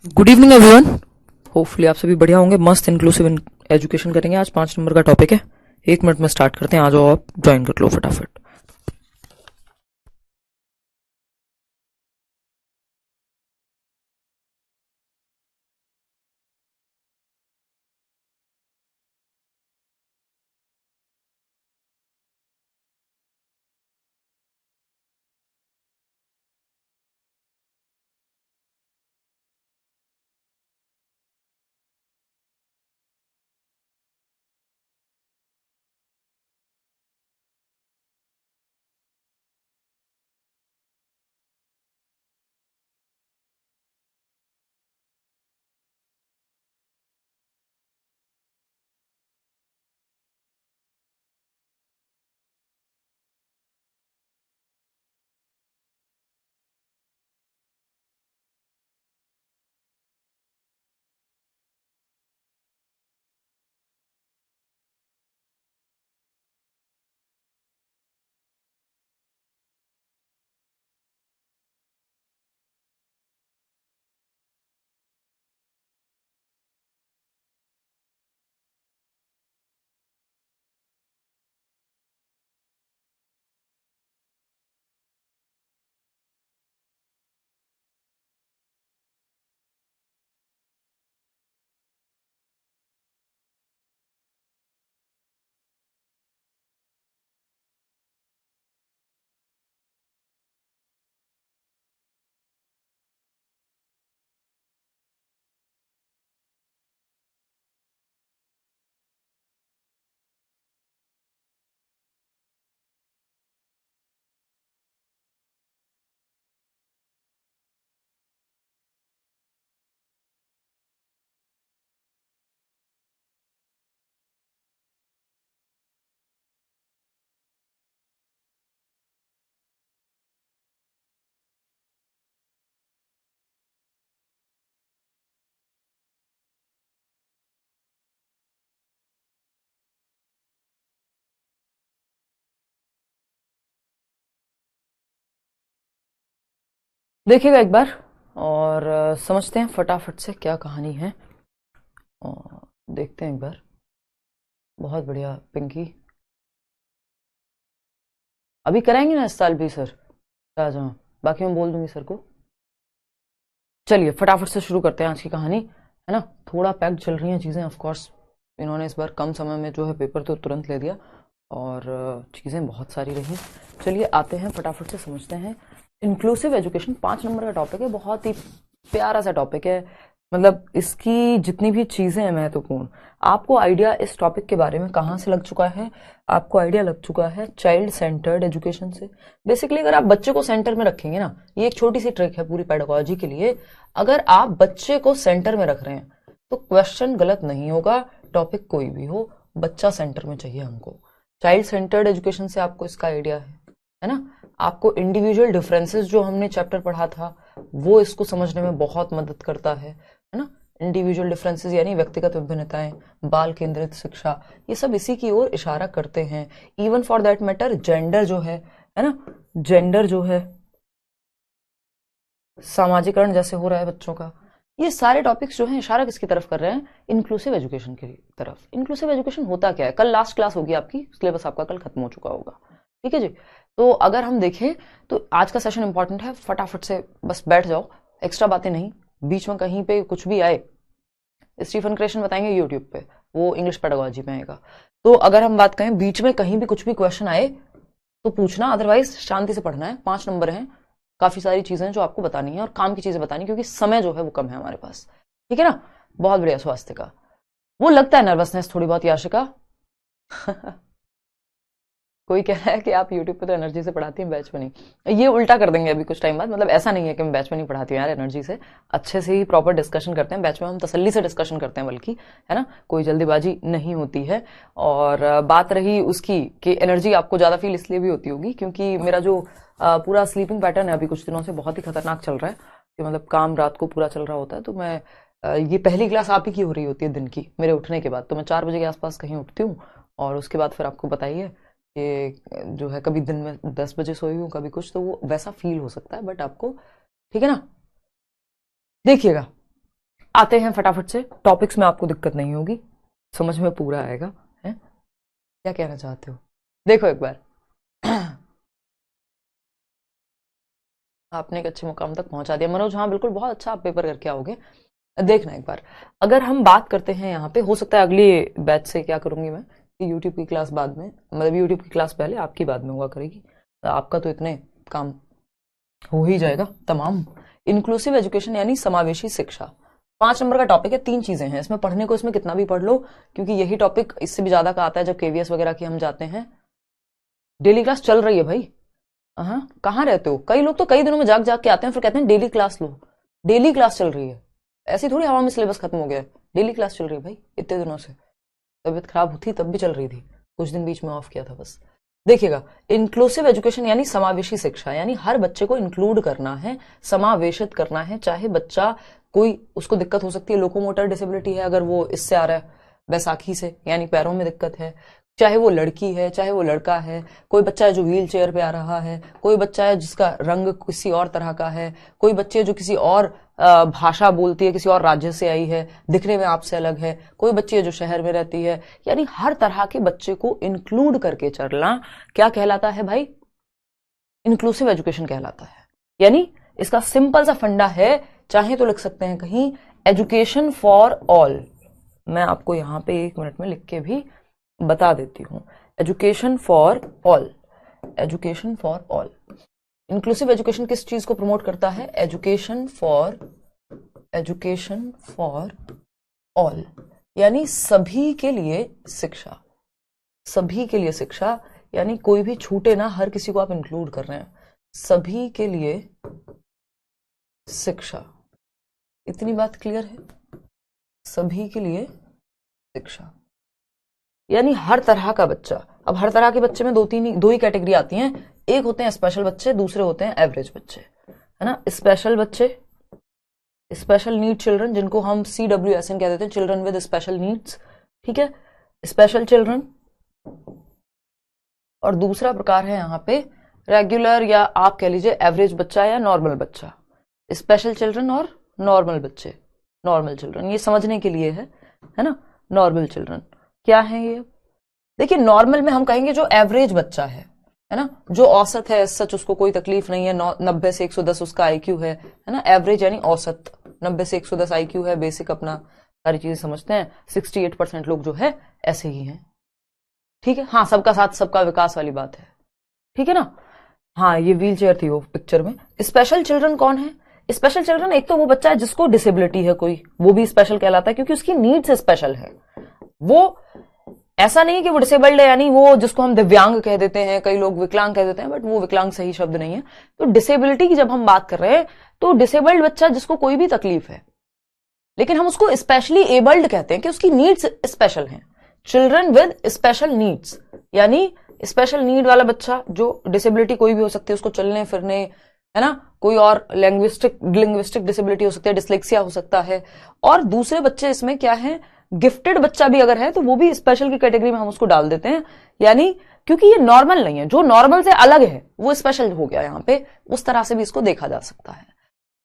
Good evening everyone. Hopefully आप सभी बढ़िया होंगे। मस्त इंक्लूसिव एजुकेशन करेंगे। आज 5 नंबर का टॉपिक है। 1 मिनट में स्टार्ट करते हैं। आ जाओ, आप ज्वाइन कर लो फटाफट। देखिएगा एक बार और समझते हैं फटाफट से क्या कहानी है। और देखते हैं एक बार। बहुत बढ़िया पिंकी। अभी कराएंगे ना इस साल भी सर? आ जाओ, बाकी मैं बोल दूंगी सर को। चलिए फटाफट से शुरू करते हैं आज की कहानी, है ना। थोड़ा पैक्ड चल रही हैं चीज़ें। ऑफ कोर्स इन्होंने इस बार कम समय में जो है पेपर तो तुरंत ले दिया और चीज़ें बहुत सारी रही। चलिए आते हैं फटाफट से समझते हैं। इंक्लूसिव एजुकेशन 5 नंबर का टॉपिक है। बहुत ही प्यारा सा टॉपिक है। मतलब इसकी जितनी भी चीज़ें हैं महत्वपूर्ण, आपको आइडिया इस टॉपिक के बारे में कहाँ से लग चुका है? आपको आइडिया लग चुका है चाइल्ड सेंटर्ड एजुकेशन से। बेसिकली अगर आप बच्चे को सेंटर में रखेंगे ना, ये एक छोटी सी ट्रिक है पूरी पेडागोजी के लिए। अगर आप बच्चे को सेंटर में रख रहे हैं तो क्वेश्चन गलत नहीं होगा। टॉपिक कोई भी हो, बच्चा सेंटर में चाहिए हमको। चाइल्ड सेंटर्ड एजुकेशन से आपको इसका आइडिया है ना। आपको इंडिविजुअल डिफरेंसेस जो हमने चैप्टर पढ़ा था वो इसको समझने में बहुत मदद करता है ना। इंडिविजुअल डिफरेंसेस यानी व्यक्तिगत विभिन्नताएं, बाल केंद्रित शिक्षा, ये सब इसी की ओर इशारा करते हैं। Even for that matter gender जो है ना, जेंडर जो है, सामाजिकरण जैसे हो रहा है बच्चों का, ये सारे टॉपिक्स जो हैं इशारा किसकी तरफ कर रहे हैं? इंक्लूसिव एजुकेशन की तरफ। इंक्लूसिव एजुकेशन होता क्या है? कल लास्ट क्लास होगी आपकी, सिलेबस आपका कल खत्म हो चुका होगा। ठीक है जी। तो अगर हम देखें तो आज का सेशन इंपॉर्टेंट है। फटाफट से बस बैठ जाओ, एक्स्ट्रा बातें नहीं। बीच में कहीं पे कुछ भी आए, स्टीफन क्रेशन बताएंगे यूट्यूब पे, वो इंग्लिश पेडागोजी में आएगा। तो अगर हम बात करें बीच में कहीं भी कुछ भी क्वेश्चन आए तो पूछना, अदरवाइज शांति से पढ़ना है। 5 नंबर हैं, काफी सारी चीजें जो आपको बतानी है और काम की चीजें बतानी, क्योंकि समय जो है वो कम है हमारे पास। ठीक है ना। बहुत बढ़िया। स्वास्थ्य का वो लगता है नर्वसनेस थोड़ी बहुत, याशिका। कोई कह रहा है कि आप यूट्यूब पे तो एनर्जी से पढ़ाती हैं, बैच में नहीं। ये उल्टा कर देंगे अभी कुछ टाइम बाद। मतलब ऐसा नहीं है कि मैं बैच में नहीं पढ़ाती हूँ यार, एनर्जी से अच्छे से ही प्रॉपर डिस्कशन करते हैं। बैच में हम तसल्ली से डिस्कशन करते हैं, बल्कि, है ना, कोई जल्दीबाजी नहीं होती है। और बात रही उसकी कि एनर्जी आपको ज्यादा फील इसलिए भी होती होगी क्योंकि मेरा जो पूरा स्लीपिंग पैटर्न है अभी कुछ दिनों से बहुत ही खतरनाक चल रहा है। कि मतलब काम रात को पूरा चल रहा होता है। तो मैं ये पहली क्लास आप ही की हो रही होती है दिन की मेरे उठने के बाद। तो मैं 4 बजे के आसपास कहीं उठती हूँ और उसके बाद फिर आपको बताइए कि जो है कभी दिन में 10 बजे सोई हूँ, कभी कुछ, तो वो वैसा फील हो सकता है बट आपको। ठीक है ना। देखिएगा आते हैं फटाफट से टॉपिक्स में, आपको दिक्कत नहीं होगी, समझ में पूरा आएगा। है क्या कहना चाहते हो? देखो एक बार आपने एक अच्छे मुकाम तक पहुंचा दिया मनोज। हाँ बिल्कुल, बहुत अच्छा, आप पेपर करके आओगे। देखना एक बार, अगर हम बात करते हैं यहाँ पे, हो सकता है अगली बैच से क्या करूंगी मैं कि यूट्यूब की क्लास बाद में, मतलब यूट्यूब की क्लास पहले, आपकी बाद में हुआ करेगी। आपका तो इतने काम हो ही जाएगा तमाम। इंक्लूसिव एजुकेशन यानी समावेशी शिक्षा, 5 नंबर का टॉपिक है। 3 चीजें हैं इसमें पढ़ने को, इसमें कितना भी पढ़ लो, क्योंकि यही टॉपिक इससे भी ज्यादा का आता है जब केवीएस वगैरह की हम जाते हैं। डेली क्लास चल रही है भाई? हाँ, कहाँ रहते हो? कई लोग तो कई दिनों में जाग जाग के आते हैं, फिर कहते हैं डेली क्लास लो। डेली क्लास चल रही है, ऐसी थोड़ी हवा में सिलेबस खत्म हो गया है। डेली क्लास चल रही है भाई, इतने दिनों से। तबीयत खराब होती तब भी चल रही थी, कुछ दिन बीच में ऑफ किया था बस। देखिएगा, इंक्लूसिव एजुकेशन यानी समावेशी शिक्षा, यानी हर बच्चे को इंक्लूड करना है, समावेशित करना है। चाहे बच्चा कोई, उसको दिक्कत हो सकती है, लोकोमोटर डिसेबिलिटी है अगर वो इससे आ रहा है बैसाखी से, यानी पैरों में दिक्कत है, चाहे वो लड़की है चाहे वो लड़का है, कोई बच्चा है जो व्हील चेयर पे आ रहा है, कोई बच्चा है जिसका रंग किसी और तरह का है, कोई बच्चे जो किसी और भाषा बोलती है, किसी और राज्य से आई है, दिखने में आपसे अलग है, कोई बच्ची है जो शहर में रहती है, यानी हर तरह के बच्चे को इंक्लूड करके चलना क्या कहलाता है भाई? इंक्लूसिव एजुकेशन कहलाता है। यानी इसका सिंपल सा फंडा है, चाहे तो लिख सकते हैं कहीं एजुकेशन फॉर ऑल। मैं आपको यहां पे 1 मिनट में लिख के भी बता देती हूं। Education for all, education for all. Inclusive education किस चीज को प्रमोट करता है? एजुकेशन फॉर ऑल, यानी सभी के लिए शिक्षा, सभी के लिए शिक्षा, यानी कोई भी छूटे ना, हर किसी को आप इंक्लूड कर रहे हैं, सभी के लिए शिक्षा। इतनी बात क्लियर है? सभी के लिए शिक्षा यानी हर तरह का बच्चा। अब हर तरह के बच्चे में दो ही कैटेगरी आती हैं, एक होते हैं स्पेशल बच्चे, दूसरे होते हैं एवरेज बच्चे, है ना। स्पेशल बच्चे, स्पेशल नीड चिल्ड्रन, जिनको हम CWSN कह देते हैं, चिल्ड्रन विद स्पेशल नीड्स, ठीक है, स्पेशल चिल्ड्रन। और दूसरा प्रकार है यहाँ पे रेगुलर, या आप कह लीजिए एवरेज बच्चा या नॉर्मल बच्चा। स्पेशल चिल्ड्रन और नॉर्मल बच्चे, नॉर्मल चिल्ड्रन, ये समझने के लिए है ना। नॉर्मल चिल्ड्रन क्या है ये? देखिए, नॉर्मल में हम कहेंगे जो एवरेज बच्चा है ना, जो औसत है, सच उसको कोई तकलीफ नहीं है, 90 से 110 उसका IQ है ना। एवरेज यानी औसत, 90 से 110 IQ है, बेसिक अपना सारी चीजें समझते हैं। 68% लोग जो है ऐसे ही हैं, ठीक है। हाँ, सबका साथ सबका विकास वाली बात है, ठीक है ना। हाँ, ये व्हील चेयर थी वो पिक्चर में। स्पेशल चिल्ड्रन कौन है? स्पेशल चिल्ड्रन एक तो वो बच्चा है जिसको डिसेबिलिटी है कोई, वो भी स्पेशल कहलाता है क्योंकि उसकी नीड्स स्पेशल है। वो ऐसा नहीं कि वो डिसेबल्ड है, यानी वो जिसको हम दिव्यांग कह देते हैं, कई लोग विकलांग कह देते हैं, बट वो विकलांग सही शब्द नहीं है। तो डिसेबिलिटी की जब हम बात कर रहे हैं तो डिसेबल्ड बच्चा जिसको कोई भी तकलीफ है, लेकिन हम उसको स्पेशली एबल्ड कहते हैं कि उसकी नीड्स स्पेशल हैं। चिल्ड्रन विद स्पेशल नीड्स, यानी स्पेशल नीड वाला बच्चा, जो डिसेबिलिटी कोई भी हो सकती है, उसको चलने फिरने, है ना, कोई और लिंग्विस्टिक डिसेबिलिटी हो सकती है, डिसलेक्सिया हो सकता है। और दूसरे बच्चे इसमें क्या है, गिफ्टेड बच्चा भी अगर है तो वो भी स्पेशल की कैटेगरी में हम उसको डाल देते हैं, यानी क्योंकि ये नॉर्मल नहीं है, जो नॉर्मल से अलग है वो स्पेशल हो गया यहाँ पे, उस तरह से भी इसको देखा जा सकता है।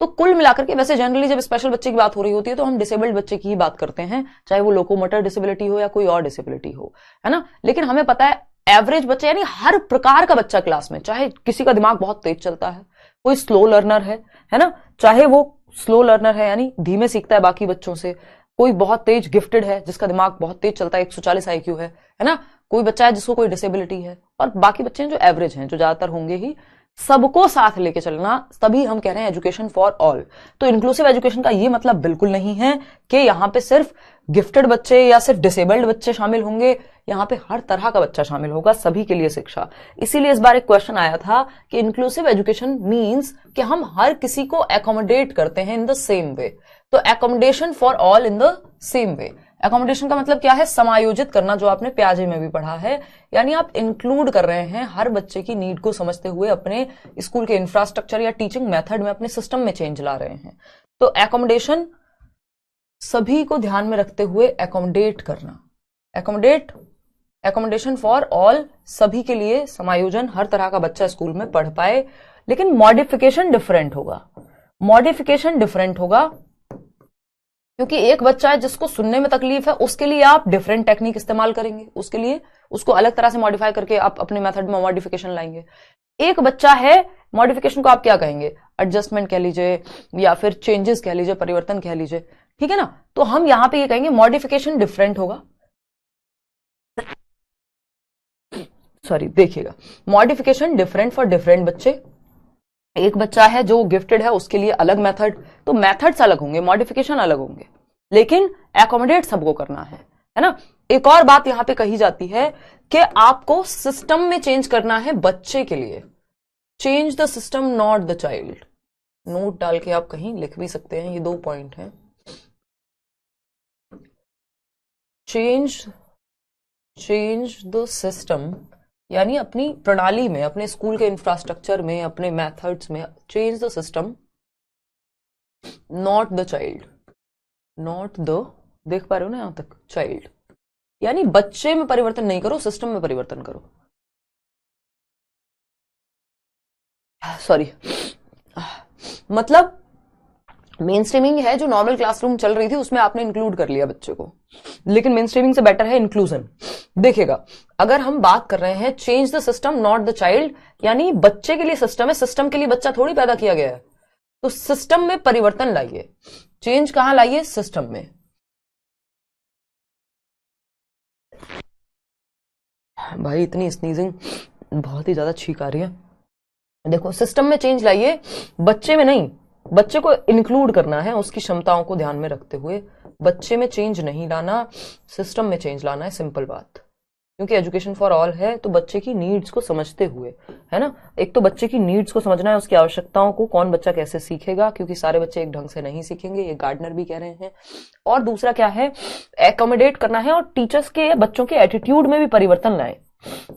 तो कुल मिलाकर के वैसे जनरली जब स्पेशल बच्चे की बात हो रही होती है तो हम डिसेबल्ड बच्चे की ही बात करते हैं, चाहे वो लोकोमोटर डिसेबिलिटी हो या कोई और डिसेबिलिटी हो, है ना। लेकिन हमें पता है एवरेज बच्चे यानी हर प्रकार का बच्चा क्लास में, चाहे किसी का दिमाग बहुत तेज चलता है, कोई स्लो लर्नर है ना, चाहे वो स्लो लर्नर है यानी धीमे सीखता है बाकी बच्चों से, कोई बहुत तेज गिफ्टेड है जिसका दिमाग बहुत तेज चलता है, 140 IQ है ना, कोई बच्चा है जिसको कोई डिसेबिलिटी है, और बाकी बच्चे हैं जो एवरेज हैं, जो ज्यादातर होंगे ही। सबको साथ लेके चलना, तभी हम कह रहे हैं एजुकेशन फॉर ऑल। तो इंक्लूसिव एजुकेशन का ये मतलब बिल्कुल नहीं है कि यहां पे सिर्फ गिफ्टेड बच्चे या सिर्फ डिसेबल्ड बच्चे शामिल होंगे, यहां पे हर तरह का बच्चा शामिल होगा, सभी के लिए शिक्षा। इसीलिए इस बार एक क्वेश्चन आया था कि इंक्लूसिव एजुकेशन मीन्स कि हम हर किसी को एकोमोडेट करते हैं इन द सेम वे। तो accommodation for all in the same way, accommodation का मतलब क्या है? समायोजित करना, जो आपने प्याजे में भी पढ़ा है, यानी आप इंक्लूड कर रहे हैं हर बच्चे की नीड को समझते हुए अपने स्कूल के इंफ्रास्ट्रक्चर या टीचिंग मेथड में, अपने सिस्टम में चेंज ला रहे हैं। तो एकोमोडेशन सभी को ध्यान में रखते हुए एकोमोडेट करना, एकोमोडेशन फॉर ऑल, सभी के लिए समायोजन, हर तरह का बच्चा स्कूल में पढ़ पाए। लेकिन मॉडिफिकेशन डिफरेंट होगा, मॉडिफिकेशन डिफरेंट होगा क्योंकि एक बच्चा है जिसको सुनने में तकलीफ है, उसके लिए आप डिफरेंट टेक्निक इस्तेमाल करेंगे, उसके लिए उसको अलग तरह से मॉडिफाई करके आप अपने मेथड में मॉडिफिकेशन लाएंगे। एक बच्चा है, मॉडिफिकेशन को आप क्या कहेंगे, एडजस्टमेंट कह लीजिए या फिर चेंजेस कह लीजिए, परिवर्तन कह लीजिए, ठीक है ना। तो हम यहां पे ये कहेंगे मॉडिफिकेशन डिफरेंट होगा। सॉरी, देखिएगा, मॉडिफिकेशन डिफरेंट फॉर डिफरेंट बच्चे। एक बच्चा है जो गिफ्टेड है, उसके लिए अलग मेथड, तो मेथड्स अलग होंगे, मॉडिफिकेशन अलग होंगे, लेकिन एकोमोडेट सबको करना है ना। एक और बात यहां पे कही जाती है कि आपको सिस्टम में चेंज करना है बच्चे के लिए। Change the system not the child. Note डाल के आप कहीं लिख भी सकते हैं, ये 2 पॉइंट हैं। चेंज द सिस्टम यानी अपनी प्रणाली में, अपने स्कूल के इंफ्रास्ट्रक्चर में, अपने मेथड्स में change the system, not the child. Not the, देख पा रहे हो ना यहां तक, चाइल्ड, यानी बच्चे में परिवर्तन नहीं करो, सिस्टम में परिवर्तन करो। सॉरी, मतलब मेन स्ट्रीमिंग है जो नॉर्मल क्लासरूम चल रही थी उसमें आपने इंक्लूड कर लिया बच्चे को, लेकिन मेन स्ट्रीमिंग से बेटर है इंक्लूजन। देखिएगा, अगर हम बात कर रहे हैं change the system not the child, यानी बच्चे के लिए सिस्टम है, सिस्टम के लिए बच्चा थोड़ी पैदा किया गया है, तो सिस्टम में परिवर्तन लाइए। चेंज कहां लाइए, सिस्टम में। भाई इतनी स्नीजिंग बहुत ही ज्यादा छींक आ रही है। देखो, सिस्टम में चेंज लाइए, बच्चे में नहीं। बच्चे को इंक्लूड करना है उसकी क्षमताओं को ध्यान में रखते हुए, बच्चे में चेंज नहीं लाना, सिस्टम में चेंज लाना है, सिंपल बात। क्योंकि एजुकेशन फॉर ऑल है तो बच्चे की नीड्स को समझते हुए, है ना। एक तो बच्चे की नीड्स को समझना है, उसकी आवश्यकताओं को, कौन बच्चा कैसे सीखेगा, क्योंकि सारे बच्चे एक ढंग से नहीं सीखेंगे, ये गार्डनर भी कह रहे हैं। और दूसरा क्या है, एकोमोडेट करना है, और टीचर्स के, बच्चों के एटीट्यूड में भी परिवर्तन लाए,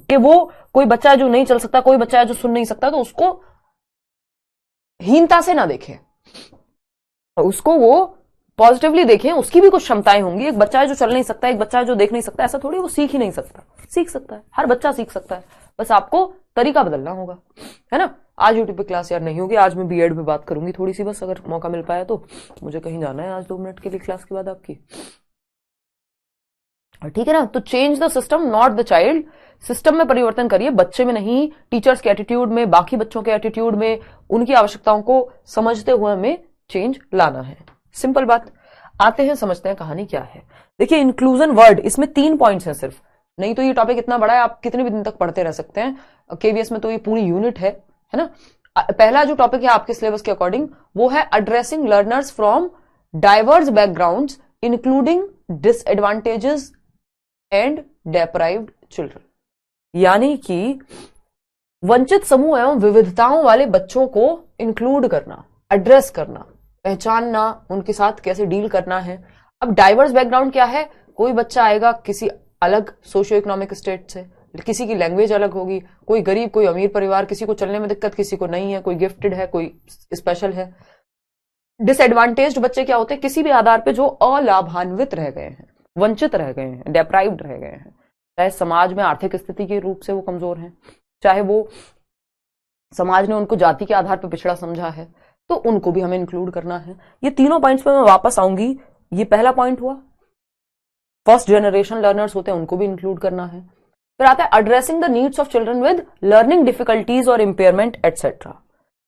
कि वो कोई बच्चा है जो नहीं चल सकता, कोई बच्चा है जो सुन नहीं सकता, तो उसको हीनता से ना देखें, उसको वो पॉजिटिवली देखें, उसकी भी कुछ क्षमताएं होंगी। एक बच्चा है जो चल नहीं सकता, एक बच्चा है जो देख नहीं सकता, ऐसा थोड़ी वो सीख ही नहीं सकता, सीख सकता है, हर बच्चा सीख सकता है, बस आपको तरीका बदलना होगा, है ना। आज यूट्यूब पे क्लास यार नहीं होगी, आज मैं बीएड में बात करूंगी थोड़ी सी, बस अगर मौका मिल पाया तो। मुझे कहीं जाना है आज 2 मिनट के लिए क्लास के बाद आपकी, ठीक है ना। तो change the system not the child, system में परिवर्तन करिए, बच्चे में नहीं। टीचर्स के एटीट्यूड में, बाकी बच्चों के एटीट्यूड में, उनकी आवश्यकताओं को समझते हुए हमें चेंज लाना है, सिंपल बात। आते हैं, समझते हैं कहानी क्या है। देखिए, इंक्लूजन वर्ड, इसमें 3 पॉइंट्स हैं सिर्फ, नहीं तो ये टॉपिक इतना बड़ा है, आप कितने भी दिन तक पढ़ते रह सकते हैं। केवीएस में तो ये पूरी यूनिट है ना। पहला जो टॉपिक है आपके सिलेबस के अकॉर्डिंग, वो है addressing learners from diverse backgrounds including disadvantages and deprived children, यानी कि वंचित समूह एवं विविधताओं वाले बच्चों को इंक्लूड करना, एड्रेस करना, पहचानना, उनके साथ कैसे डील करना है। अब डाइवर्स बैकग्राउंड क्या है, कोई बच्चा आएगा किसी अलग सोशियो इकोनॉमिक स्टेट से, किसी की लैंग्वेज अलग होगी, कोई गरीब कोई अमीर परिवार, किसी को चलने में दिक्कत किसी को नहीं है, कोई गिफ्टेड है कोई स्पेशल है। डिसएडवांटेज्ड बच्चे क्या होते हैं, किसी भी आधार पे जो अलाभान्वित रह गए हैं, वंचित रह गए हैं, डेप्राइव्ड रह गए हैं, चाहे समाज में आर्थिक स्थिति के रूप से वो कमजोर हैं, चाहे वो समाज ने उनको जाति के आधार पर पिछड़ा समझा है, तो उनको भी हमें इंक्लूड करना है। ये तीनों पॉइंट्स पे मैं वापस आऊंगी। ये पहला पॉइंट हुआ, फर्स्ट जनरेशन लर्नर्स होते हैं उनको भी इंक्लूड करना है। फिर आता है addressing the needs of children with learning difficulties और इंपेयरमेंट एटसेट्रा,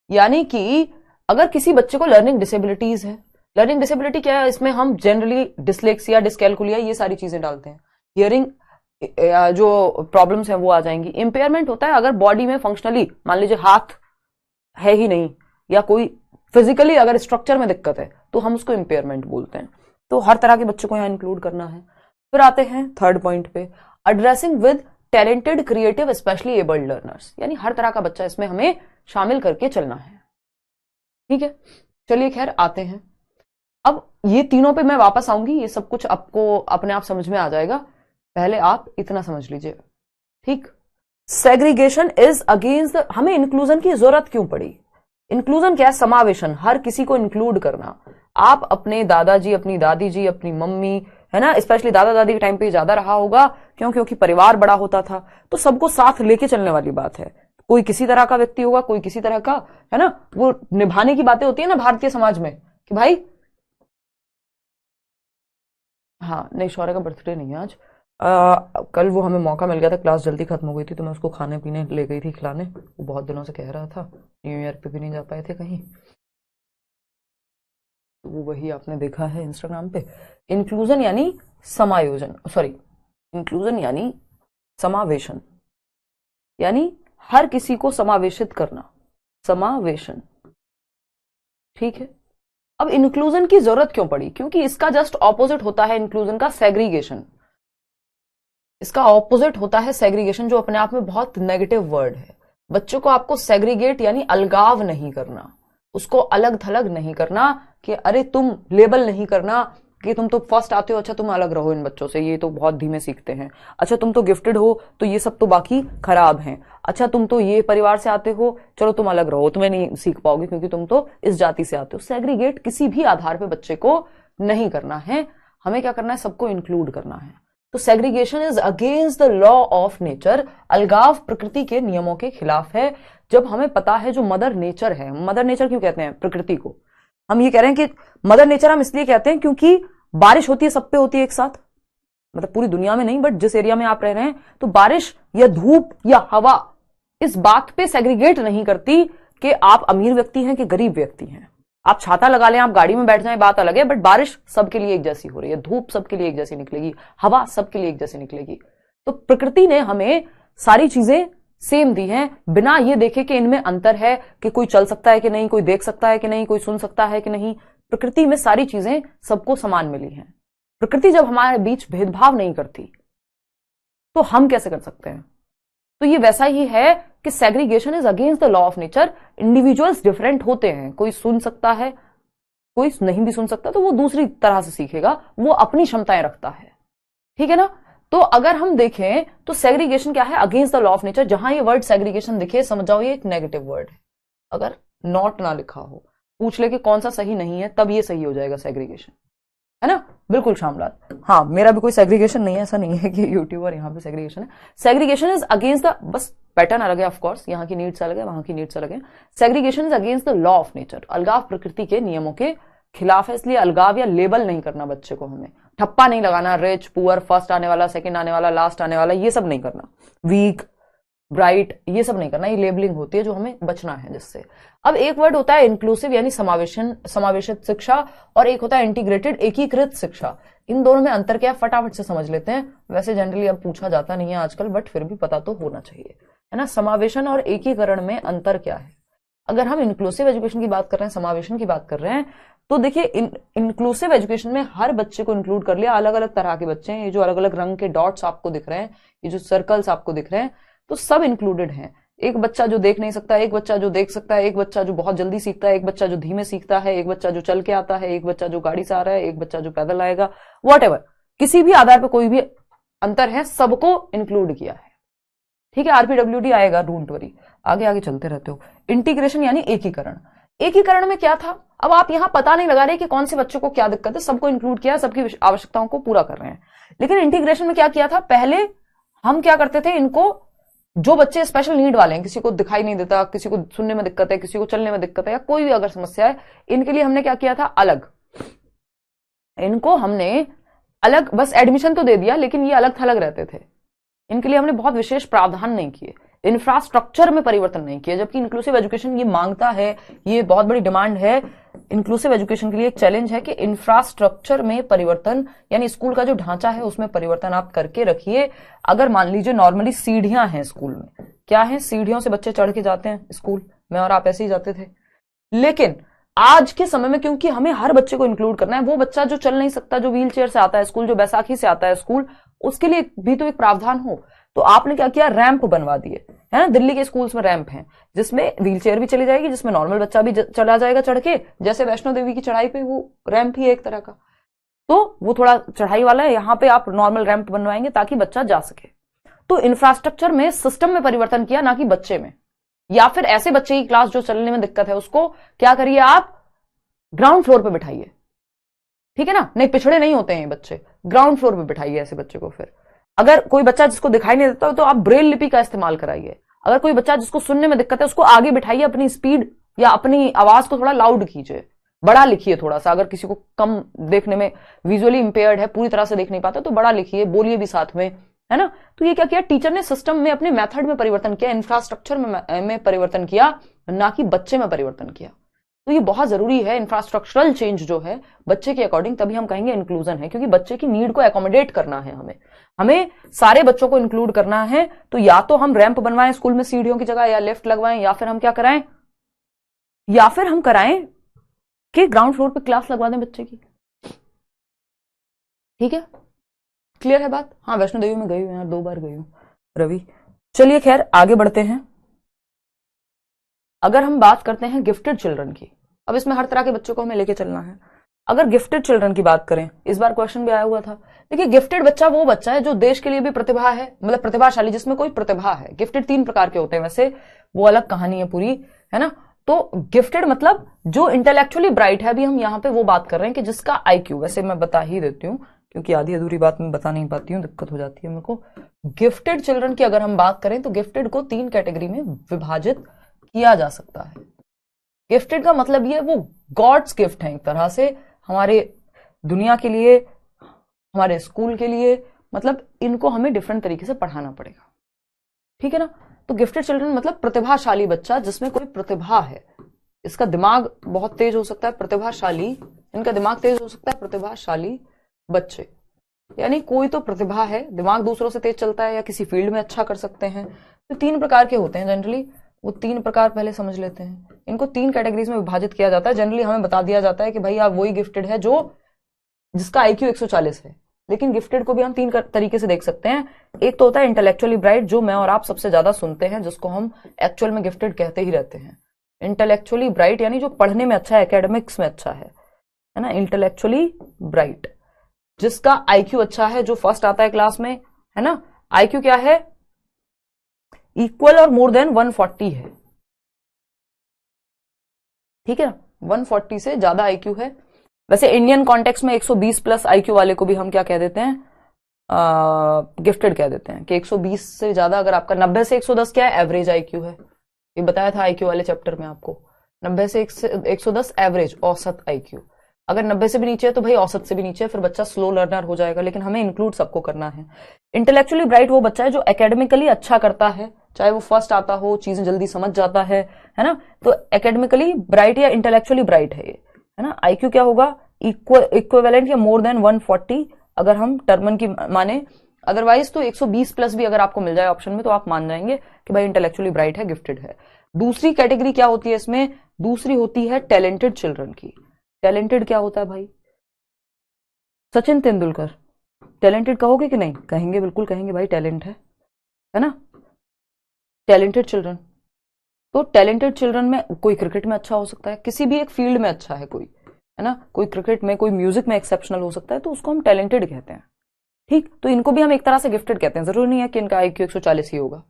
यानी कि अगर किसी बच्चे को लर्निंग डिसेबिलिटीज है, लर्निंग डिसेबिलिटी क्या है, इसमें हम जनरली डिसलेक्सिया, डिसकैलकुलिया, ये सारी चीजें डालते हैं। हियरिंग जो प्रॉब्लम्स हैं वो आ जाएंगी। इंपेयरमेंट होता है अगर बॉडी में फंक्शनली, मान लीजिए हाथ है ही नहीं, या कोई फिजिकली अगर स्ट्रक्चर में दिक्कत है, तो हम उसको इंपेयरमेंट बोलते हैं। तो हर तरह के बच्चों को यहां इंक्लूड करना है। फिर आते हैं थर्ड पॉइंट पे, addressing with talented, creative, specially abled learners, यानी हर तरह का बच्चा इसमें हमें शामिल करके चलना है, ठीक है। चलिए खैर आते हैं, अब ये तीनों पे मैं वापस आऊंगी, ये सब कुछ आपको अपने आप समझ में आ जाएगा, पहले आप इतना समझ लीजिए, ठीक। सेग्रीगेशन इज अगेंस्ट द, हमें इंक्लूजन की जरूरत क्यों पड़ी। इंक्लूजन क्या है, समावेशन, हर किसी को इंक्लूड करना। आप अपने दादाजी, अपनी दादी जी, अपनी मम्मी, है ना, स्पेशली दादा दादी के टाइम पे ज्यादा रहा होगा, क्योंकि परिवार बड़ा होता था, तो सबको साथ लेके चलने वाली बात है। कोई किसी तरह का व्यक्ति होगा, कोई किसी तरह का, है ना, वो निभाने की बातें होती है ना भारतीय समाज में, कि भाई हाँ नहीं, शौर्य का बर्थडे नहीं है आज। कल वो हमें मौका मिल गया था, क्लास जल्दी खत्म हो गई थी तो मैं उसको खाने पीने ले गई थी, खिलाने। वो बहुत दिनों से कह रहा था, न्यू ईयर पे भी नहीं जा पाए थे कहीं, तो वो वही आपने देखा है इंस्टाग्राम पे। इंक्लूजन यानी समायोजन, सॉरी, इंक्लूजन यानी समावेशन, यानी हर किसी को समावेशित करना, समावेशन, ठीक है। अब इंक्लूजन की जरूरत क्यों पड़ी? क्योंकि इसका जस्ट ऑपोजिट होता है इंक्लूजन का, सेग्रीगेशन। इसका ऑपोजिट होता है सेग्रीगेशन, जो अपने आप में बहुत नेगेटिव वर्ड है। बच्चों को आपको सेग्रीगेट यानी अलगाव नहीं करना, उसको अलग थलग नहीं करना, कि अरे तुम लेबल नहीं करना कि तुम तो फर्स्ट आते हो, अच्छा तुम अलग रहो इन बच्चों से, ये तो बहुत धीमे सीखते हैं। अच्छा तुम तो गिफ्टेड हो तो ये सब तो बाकी खराब हैं। अच्छा तुम तो ये परिवार से आते हो, चलो तुम अलग रहो, तुम्हें नहीं सीख पाओगे क्योंकि तुम तो इस जाति से आते हो। सेग्रीगेट किसी भी आधार पे बच्चे को नहीं करना है, हमें क्या करना है, सबको इंक्लूड करना है। तो segregation is against the law of nature, अलगाव प्रकृति के नियमों के खिलाफ है। जब हमें पता है जो मदर नेचर है, मदर नेचर क्यों कहते हैं प्रकृति को? हम ये कह रहे हैं कि मदर नेचर हम इसलिए कहते हैं क्योंकि बारिश होती है, सब पे होती है एक साथ, मतलब पूरी दुनिया में नहीं, बट जिस एरिया में आप रह रहे हैं, तो बारिश या धूप या हवा इस बात पे सेग्रीगेट नहीं करती कि आप अमीर व्यक्ति हैं कि गरीब व्यक्ति हैं। आप छाता लगा लें, आप गाड़ी में बैठ जाएं, बात अलग है, बट बारिश सबके लिए एक जैसी हो रही है, धूप सबके लिए एक जैसी निकलेगी, हवा सबके लिए एक जैसी निकलेगी। तो प्रकृति ने हमें सारी चीजें सेम दी हैं, बिना ये देखे कि इनमें अंतर है, कि कोई चल सकता है कि नहीं, कोई देख सकता है कि नहीं, कोई सुन सकता है कि नहीं। प्रकृति में सारी चीजें सबको समान मिली हैं। प्रकृति जब हमारे बीच भेदभाव नहीं करती तो हम कैसे कर सकते हैं? तो ये वैसा ही है कि segregation is against the law of nature. Individuals different होते हैं, कोई सुन सकता है, कोई नहीं भी सुन सकता, तो वो दूसरी तरह से सीखेगा, वो अपनी क्षमताएं रखता है, ठीक है ना। तो अगर हम देखें तो सेग्रीगेशन क्या है, against the law of nature. जहां ये वर्ड सेग्रीगेशन दिखे, समझ जाओ ये एक नेगेटिव वर्ड है। अगर नॉट ना लिखा हो, पूछ ले कि कौन सा सही नहीं है, तब ये सही हो जाएगा सेग्रीगेशन, है ना। बिल्कुल श्यामलाल, हाँ मेरा भी कोई सेग्रीगेशन नहीं है, ऐसा नहीं है कि यूट्यूबर यहाँ पे सेग्रीगेशन है। सेग्रीगेशन इज अगेंस्ट द, बस पैटर्न अलग है ऑफकोर्स, यहाँ की नीड्स अलग है, वहां की नीड्स अलग है। Segregation is against the law of nature, अलगाव प्रकृति के नियमों के खिलाफ है। इसलिए अलगाव या लेबल नहीं करना बच्चे को, हमें ठप्पा नहीं लगाना, रिच पुअर, फर्स्ट आने वाला, सेकंड आने वाला, लास्ट आने वाला, ये सब नहीं करना, वीक ब्राइट, ये सब नहीं करना। ये लेबलिंग होती है जो हमें बचना है जिससे। अब एक वर्ड होता है इंक्लूसिव यानी समावेशित शिक्षा, और एक होता है इंटीग्रेटेड, एकीकृत शिक्षा। इन दोनों में अंतर क्या है फटाफट से समझ लेते हैं। वैसे जनरली अब पूछा जाता नहीं है आजकल, बट फिर भी पता तो होना चाहिए, है ना। समावेशन और एकीकरण में अंतर क्या है? अगर हम इंक्लूसिव एजुकेशन की बात कर रहे हैं, समावेशन की बात कर रहे हैं, तो देखिए इंक्लूसिव एजुकेशन में हर बच्चे को इंक्लूड कर लिया। अलग अलग तरह के बच्चे हैं, ये जो अलग अलग रंग के डॉट्स आपको दिख रहे हैं, ये जो सर्कल्स आपको दिख रहे हैं, तो सब इंक्लूडेड हैं। एक बच्चा जो देख नहीं सकता, एक बच्चा जो देख सकता है, एक बच्चा जो बहुत जल्दी सीखता है, एक बच्चा जो धीमे सीखता है, एक बच्चा जो चल के आता है, एक बच्चा जो गाड़ी से आ रहा है, एक बच्चा जो पैदल आएगा, व्हाटएवर, किसी भी आधार पर कोई भी अंतर है, सबको इंक्लूड किया है, ठीक है। आरपीडब्ल्यूडी आएगा, डोंट वरी, आगे आगे चलते रहते हो। इंटीग्रेशन यानी एकीकरण। एकीकरण में क्या था? अब आप यहां पता नहीं लगा रहे कि कौन से बच्चों को क्या दिक्कत है, सबको इंक्लूड किया, सबकी आवश्यकताओं को पूरा कर रहे हैं। लेकिन इंटीग्रेशन में क्या किया था? पहले हम क्या करते थे, इनको जो बच्चे स्पेशल नीड वाले हैं, किसी को दिखाई नहीं देता, किसी को सुनने में दिक्कत है, किसी को चलने में दिक्कत है, या कोई भी अगर समस्या है, इनके लिए हमने क्या किया था, अलग, इनको हमने अलग, बस एडमिशन तो दे दिया, लेकिन ये अलग थलग रहते थे। इनके लिए हमने बहुत विशेष प्रावधान नहीं किए, इंफ्रास्ट्रक्चर में परिवर्तन नहीं किया। जबकि इंक्लूसिव एजुकेशन ये मांगता है, ये बहुत बड़ी डिमांड है इंक्लूसिव एजुकेशन के लिए, एक चैलेंज है कि इंफ्रास्ट्रक्चर में परिवर्तन, यानी स्कूल का जो ढांचा है उसमें परिवर्तन आप करके रखिए। अगर मान लीजिए नॉर्मली सीढ़ियां हैं स्कूल में, क्या है, सीढ़ियों से बच्चे चढ़ के जाते हैं स्कूल में, और आप ऐसे ही जाते थे। लेकिन आज के समय में, क्योंकि हमें हर बच्चे को इंक्लूड करना है, वो बच्चा जो चल नहीं सकता, जो व्हील चेयर से आता है स्कूल, जो बैसाखी से आता है स्कूल, उसके लिए भी तो एक प्रावधान हो। तो आपने क्या किया, रैंप बनवा दिए, है ना। दिल्ली के स्कूल्स में रैंप हैं, जिसमें व्हील चेयर भी चली जाएगी, जिसमें नॉर्मल बच्चा भी चला जाएगा चढ़ के, जैसे वैष्णो देवी की चढ़ाई पे वो रैंप ही है एक तरह का। तो वो थोड़ा चढ़ाई वाला है, यहां पे आप नॉर्मल रैंप बनवाएंगे ताकि बच्चा जा सके। तो इंफ्रास्ट्रक्चर में, सिस्टम में परिवर्तन किया, ना कि बच्चे में। या फिर ऐसे बच्चे की क्लास जो चलने में दिक्कत है, उसको क्या करिए, आप ग्राउंड फ्लोर पे बिठाइए, ठीक है ना। नहीं, पिछड़े नहीं होते हैं बच्चे, ग्राउंड फ्लोर पे बिठाइए ऐसे बच्चे को। फिर अगर कोई बच्चा जिसको दिखाई नहीं देता तो आप ब्रेल लिपि का इस्तेमाल कराइए। अगर कोई बच्चा जिसको सुनने में दिक्कत है, उसको आगे बिठाइए, अपनी स्पीड या अपनी आवाज को थोड़ा लाउड कीजिए, बड़ा लिखिए थोड़ा सा, अगर किसी को कम देखने में, विजुअली इंपेयर्ड है, पूरी तरह से देख नहीं पाता, तो बड़ा लिखिए, बोलिए भी साथ में, है ना। तो ये क्या किया, टीचर ने सिस्टम में, अपने मेथड में परिवर्तन किया, इंफ्रास्ट्रक्चर में परिवर्तन किया, ना कि बच्चे में परिवर्तन किया। तो ये बहुत जरूरी है, इंफ्रास्ट्रक्चरल चेंज जो है बच्चे के अकॉर्डिंग, तभी हम कहेंगे इंक्लूजन है, क्योंकि बच्चे की नीड को एकोमोडेट करना है, हमें सारे बच्चों को इंक्लूड करना है। तो या तो हम रैंप बनवाएं स्कूल में सीढ़ियों की जगह, या लिफ्ट लगवाएं, या फिर हम क्या कराएं, या फिर हम कराएं कि ग्राउंड फ्लोर पे क्लास लगवा दें बच्चे की। ठीक है, क्लियर है बात। हाँ, वैष्णो देवी में गई हूं यार, 2 बार गई हूं रवि। चलिए खैर आगे बढ़ते हैं। अगर हम बात करते हैं गिफ्टेड चिल्ड्रन की, अब इसमें हर तरह के बच्चों को हमें लेके चलना है। अगर गिफ्टेड चिल्ड्रन की बात करें, इस बार क्वेश्चन भी आया हुआ था। देखिए, गिफ्टेड बच्चा वो बच्चा है जो देश के लिए भी प्रतिभा है, मतलब प्रतिभाशाली, जिसमें कोई प्रतिभा है। गिफ्टेड 3 प्रकार के होते हैं वैसे, वो अलग कहानी है पूरी, है ना। तो गिफ्टेड मतलब जो इंटेलेक्चुअली ब्राइट है, अभी हम यहाँ पे वो बात कर रहे हैं कि जिसका आईक्यू, वैसे मैं बता ही देती हूँ क्योंकि आधी अधूरी बात मैं बता नहीं पाती हूँ, दिक्कत हो जाती है मेरे को। गिफ्टेड चिल्ड्रन की अगर हम बात करें तो गिफ्टेड को 3 कैटेगरी में विभाजित किया जा सकता है। गिफ्टेड का मतलब ये वो गॉड्स गिफ्ट है एक तरह से, हमारे दुनिया के लिए, हमारे स्कूल के लिए, मतलब इनको हमें डिफरेंट तरीके से पढ़ाना पड़ेगा। ठीक है ना। तो गिफ्टेड चिल्ड्रन मतलब प्रतिभाशाली बच्चा, जिसमें कोई प्रतिभा है, इसका दिमाग बहुत तेज हो सकता है, प्रतिभाशाली, इनका दिमाग तेज हो सकता है, प्रतिभाशाली बच्चे, यानी कोई तो प्रतिभा है, दिमाग दूसरों से तेज चलता है, या किसी फील्ड में अच्छा कर सकते हैं। तो 3 प्रकार के होते हैं जनरली, वो 3 प्रकार पहले समझ लेते हैं। इनको 3 कैटेगरीज में विभाजित किया जाता है। जनरली हमें बता दिया जाता है कि भाई आप वही गिफ्टेड है जो जिसका आईक्यू 140 है। लेकिन गिफ्टेड को भी हम 3 तरीके से देख सकते हैं। एक तो होता है इंटेलेक्चुअली ब्राइट, जो मैं और आप सबसे ज्यादा सुनते हैं, जिसको हम एक्चुअल में गिफ्टेड कहते ही रहते हैं। इंटेलेक्चुअली ब्राइट यानी जो पढ़ने में अच्छा है, एकेडमिक्स में अच्छा है ना, इंटेलेक्चुअली ब्राइट, जिसका आईक्यू अच्छा है, जो फर्स्ट आता है क्लास में, है ना। आईक्यू क्या है, इक्वल और मोर देन 140 है। ठीक है ना, 140 से ज्यादा आईक्यू है। वैसे इंडियन कॉन्टेक्स्ट में 120 प्लस आईक्यू वाले को भी हम क्या कह देते हैं, गिफ्टेड कह देते हैं। कि 120 से ज्यादा, अगर आपका 90 से 110 क्या है, एवरेज आईक्यू है। ये बताया था आईक्यू वाले चैप्टर में आपको, 90 से 110 एवरेज, औसत आईक्यू। अगर 90 से भी नीचे है तो भाई औसत से भी नीचे है, फिर बच्चा स्लो लर्नर हो जाएगा। लेकिन हमें इंक्लूड सबको करना है। इंटेलेक्चुअली ब्राइट वो बच्चा है जो एकेडमिकली अच्छा करता है, चाहे वो फर्स्ट आता हो, चीजें जल्दी समझ जाता है ना। तो एकेडमिकली ब्राइट या इंटेलेक्चुअली ब्राइट है ये, है ना। आईक्यू क्या होगा, इक्विवेलेंट या मोर देन 140 अगर हम टर्मन की माने। अदरवाइज तो 120 प्लस भी अगर आपको मिल जाए ऑप्शन में तो आप मान जाएंगे कि भाई इंटेलेक्चुअली ब्राइट है, गिफ्टेड है। दूसरी कैटेगरी क्या होती है इसमें, दूसरी होती है टैलेंटेड चिल्ड्रन की। टैलेंटेड क्या होता है भाई, सचिन तेंदुलकर टैलेंटेड कहोगे कि नहीं, कहेंगे, बिल्कुल कहेंगे भाई, टैलेंट है ना। टैलेंटेड चिल्ड्रन, तो टैलेंटेड चिल्ड्रन में कोई क्रिकेट में अच्छा हो सकता है, किसी भी एक फील्ड में अच्छा है कोई, है ना। कोई क्रिकेट में, कोई म्यूजिक में एक्सेप्शनल हो सकता है, तो उसको हम टैलेंटेड कहते हैं। ठीक, तो इनको भी हम एक तरह से गिफ्टेड कहते हैं। जरूरी नहीं है कि इनका आईक्यू 140 ही होगा।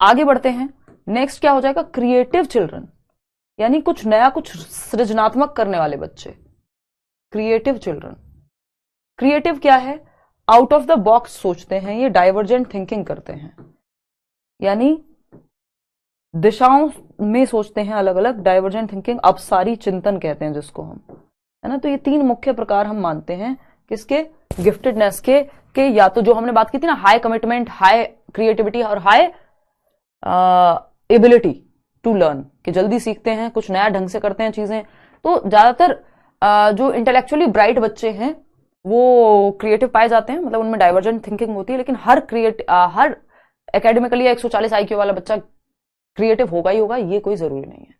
आगे बढ़ते हैं, नेक्स्ट क्या हो जाएगा, क्रिएटिव चिल्ड्रन, यानी कुछ नया, कुछ सृजनात्मक करने वाले बच्चे। क्रिएटिव चिल्ड्रन, क्रिएटिव क्या है, आउट ऑफ द बॉक्स सोचते हैं, ये डाइवर्जेंट थिंकिंग करते हैं, यानी दिशाओं में सोचते हैं अलग अलग, डाइवर्जेंट थिंकिंग, अपसारी चिंतन कहते हैं जिसको हम, है ना। तो ये 3 मुख्य प्रकार हम मानते हैं किसके, गिफ्टेडनेस के या तो जो हमने बात की थी ना, हाई कमिटमेंट, हाई क्रिएटिविटी और हाई एबिलिटी टू लर्न, कि जल्दी सीखते हैं, कुछ नया ढंग से करते हैं चीजें। तो ज्यादातर जो इंटेलेक्चुअली ब्राइट बच्चे हैं वो क्रिएटिव पाए जाते हैं, मतलब उनमें डाइवर्जेंट थिंकिंग होती है। लेकिन हर एकेडमिकली 140 आईक्यू वाला बच्चा क्रिएटिव होगा ही होगा, ये कोई जरूरी नहीं है।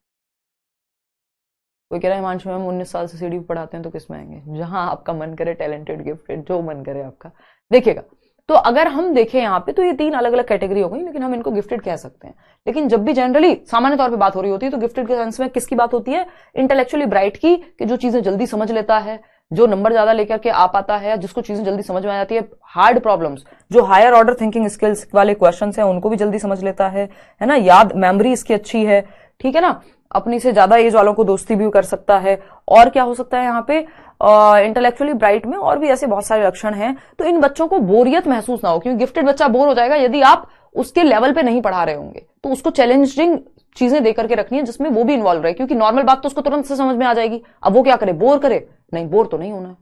कोई कह रहा है हिमांशु मैम 19 साल से सीडी पढ़ाते हैं तो किस में आएंगे, जहां आपका मन करे, टैलेंटेड, गिफ्टेड, जो मन करे आपका। देखिएगा, तो अगर हम देखें यहाँ पे तो ये 3 अलग अलग कैटेगरी हो गई, लेकिन हम इनको गिफ्टेड कह सकते हैं। लेकिन जब भी जनरली सामान्य तौर पे बात हो रही होती है तो गिफ्टेड के सेंस में किसकी बात होती है, इंटेलेक्चुअली ब्राइट की, कि जो चीजें जल्दी समझ लेता है, जो नंबर ज्यादा लेकर के आ पाता है, जिसको चीजें जल्दी समझ में आ जाती है। हार्ड प्रॉब्लम्स, जो हायर ऑर्डर थिंकिंग स्किल्स वाले क्वेश्चंस हैं, उनको भी जल्दी समझ लेता है ना। याद, मेमोरी इसकी अच्छी है, ठीक है ना। अपनी से ज्यादा एज वालों को दोस्ती भी कर सकता है। और क्या हो सकता है यहाँ पे, इंटेलेक्चुअली ब्राइट में और भी ऐसे बहुत सारे लक्षण हैं। तो इन बच्चों को बोरियत महसूस ना हो, क्योंकि गिफ्टेड बच्चा बोर हो जाएगा यदि आप उसके लेवल पे नहीं पढ़ा रहे होंगे, तो उसको चैलेंजिंग चीजें दे करके रखनी है जिसमें वो भी इन्वॉल्व रहे, क्योंकि नॉर्मल बात तो उसको तुरंत से समझ में आ जाएगी। अब वो क्या करे, बोर करे? नहीं, बोर तो नहीं होना है।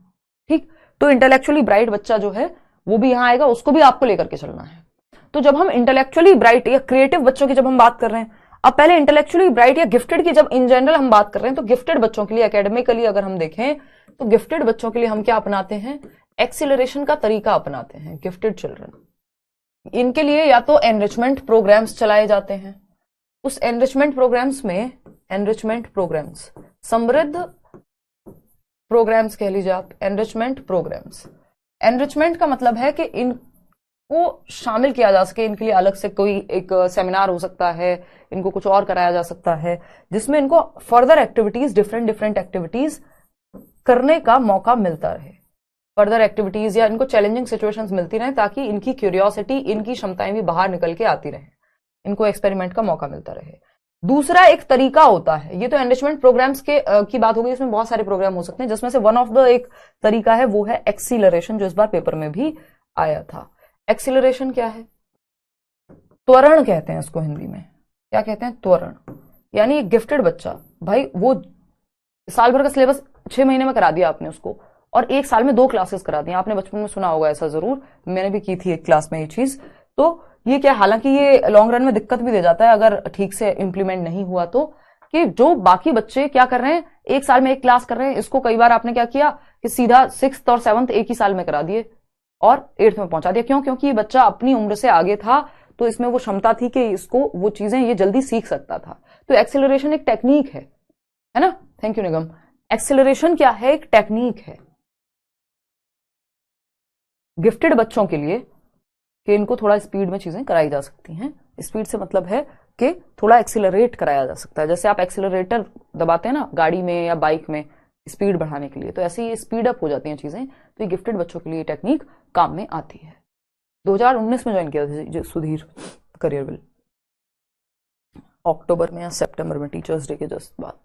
ठीक, तो इंटेलेक्चुअली ब्राइट बच्चा जो है वो भी यहां आएगा, उसको भी आपको लेकर के चलना है। तो जब हम इंटेलेक्चुअली ब्राइट या क्रिएटिव बच्चों की जब हम बात कर रहे हैं, अब पहले इंटेलेक्चुअली ब्राइट या गिफ्टेड की जब इन जनरल हम बात कर रहे हैं, तो गिफ्टेड बच्चों के लिए एकेडमिकली अगर हम देखें तो गिफ्टेड बच्चों के लिए हम क्या अपनाते हैं, एक्सीलरेशन का तरीका अपनाते हैं। गिफ्टेड चिल्ड्रन, इनके लिए या तो एनरिचमेंट प्रोग्राम्स चलाए जाते हैं, उस एनरिचमेंट प्रोग्राम्स में समृद्ध प्रोग्राम्स कह लीजिए आप, एनरिचमेंट प्रोग्राम्स। एनरिचमेंट का मतलब है कि इनको शामिल किया जा सके, इनके लिए अलग से कोई एक सेमिनार हो सकता है, इनको कुछ और कराया जा सकता है जिसमें इनको फर्दर एक्टिविटीज, डिफरेंट एक्टिविटीज करने का मौका मिलता रहे, फर्दर एक्टिविटीज या इनको चैलेंजिंग सिचुएशंस मिलती रहे, ताकि इनकी क्यूरियोसिटी, इनकी क्षमताएं भी बाहर निकल के आती रहे, इनको एक्सपेरिमेंट का मौका मिलता रहे। दूसरा एक तरीका होता है, ये तो एनरिचमेंट प्रोग्राम्स की बात होगी, इसमें बहुत सारे प्रोग्राम हो सकते हैं, जिसमें से वन ऑफ द एक तरीका है वो है एक्सीलरेशन, जो इस बार पेपर में भी आया था। एक्सीलरेशन क्या है? त्वरण कहते हैं इसको हिंदी में। क्या कहते हैं? त्वरण। यानी एक गिफ्टेड बच्चा, भाई वो साल भर का सिलेबस 6 महीने में करा दिया आपने उसको, और एक साल में 2 क्लासेस करा दी। आपने बचपन में सुना होगा ऐसा जरूर, मैंने भी की थी एक क्लास में ये चीज। तो ये क्या, हालांकि ये लॉन्ग रन में दिक्कत भी दे जाता है अगर ठीक से इंप्लीमेंट नहीं हुआ तो, कि जो बाकी बच्चे क्या कर रहे हैं, एक साल में एक क्लास कर रहे हैं, इसको कई बार आपने क्या किया कि सीधा 6th और 7th एक ही साल में करा दिए और 8th में पहुंचा दिया। क्यों? क्योंकि ये बच्चा अपनी उम्र से आगे था, तो इसमें वो क्षमता थी कि इसको वो चीजें ये जल्दी सीख सकता था। तो एक्सेलरेशन एक टेक्निक है ना? Thank you Nigam. एक्सेलरेशन क्या है? एक टेक्निक है गिफ्टेड बच्चों के लिए कि इनको थोड़ा स्पीड में चीजें कराई जा सकती हैं। स्पीड से मतलब है कि थोड़ा एक्सीलरेट कराया जा सकता है। जैसे आप एक्सीलरेटर दबाते हैं ना गाड़ी में या बाइक में स्पीड बढ़ाने के लिए, तो ऐसे ही स्पीड अप हो जाती हैं चीजें। तो ये गिफ्टेड बच्चों के लिए टेक्निक काम में आती है। 2019 में ज्वाइन किया था सुधीर करियरविल, अक्टूबर में या सितंबर में, टीचर्स डे के जस्ट बाद।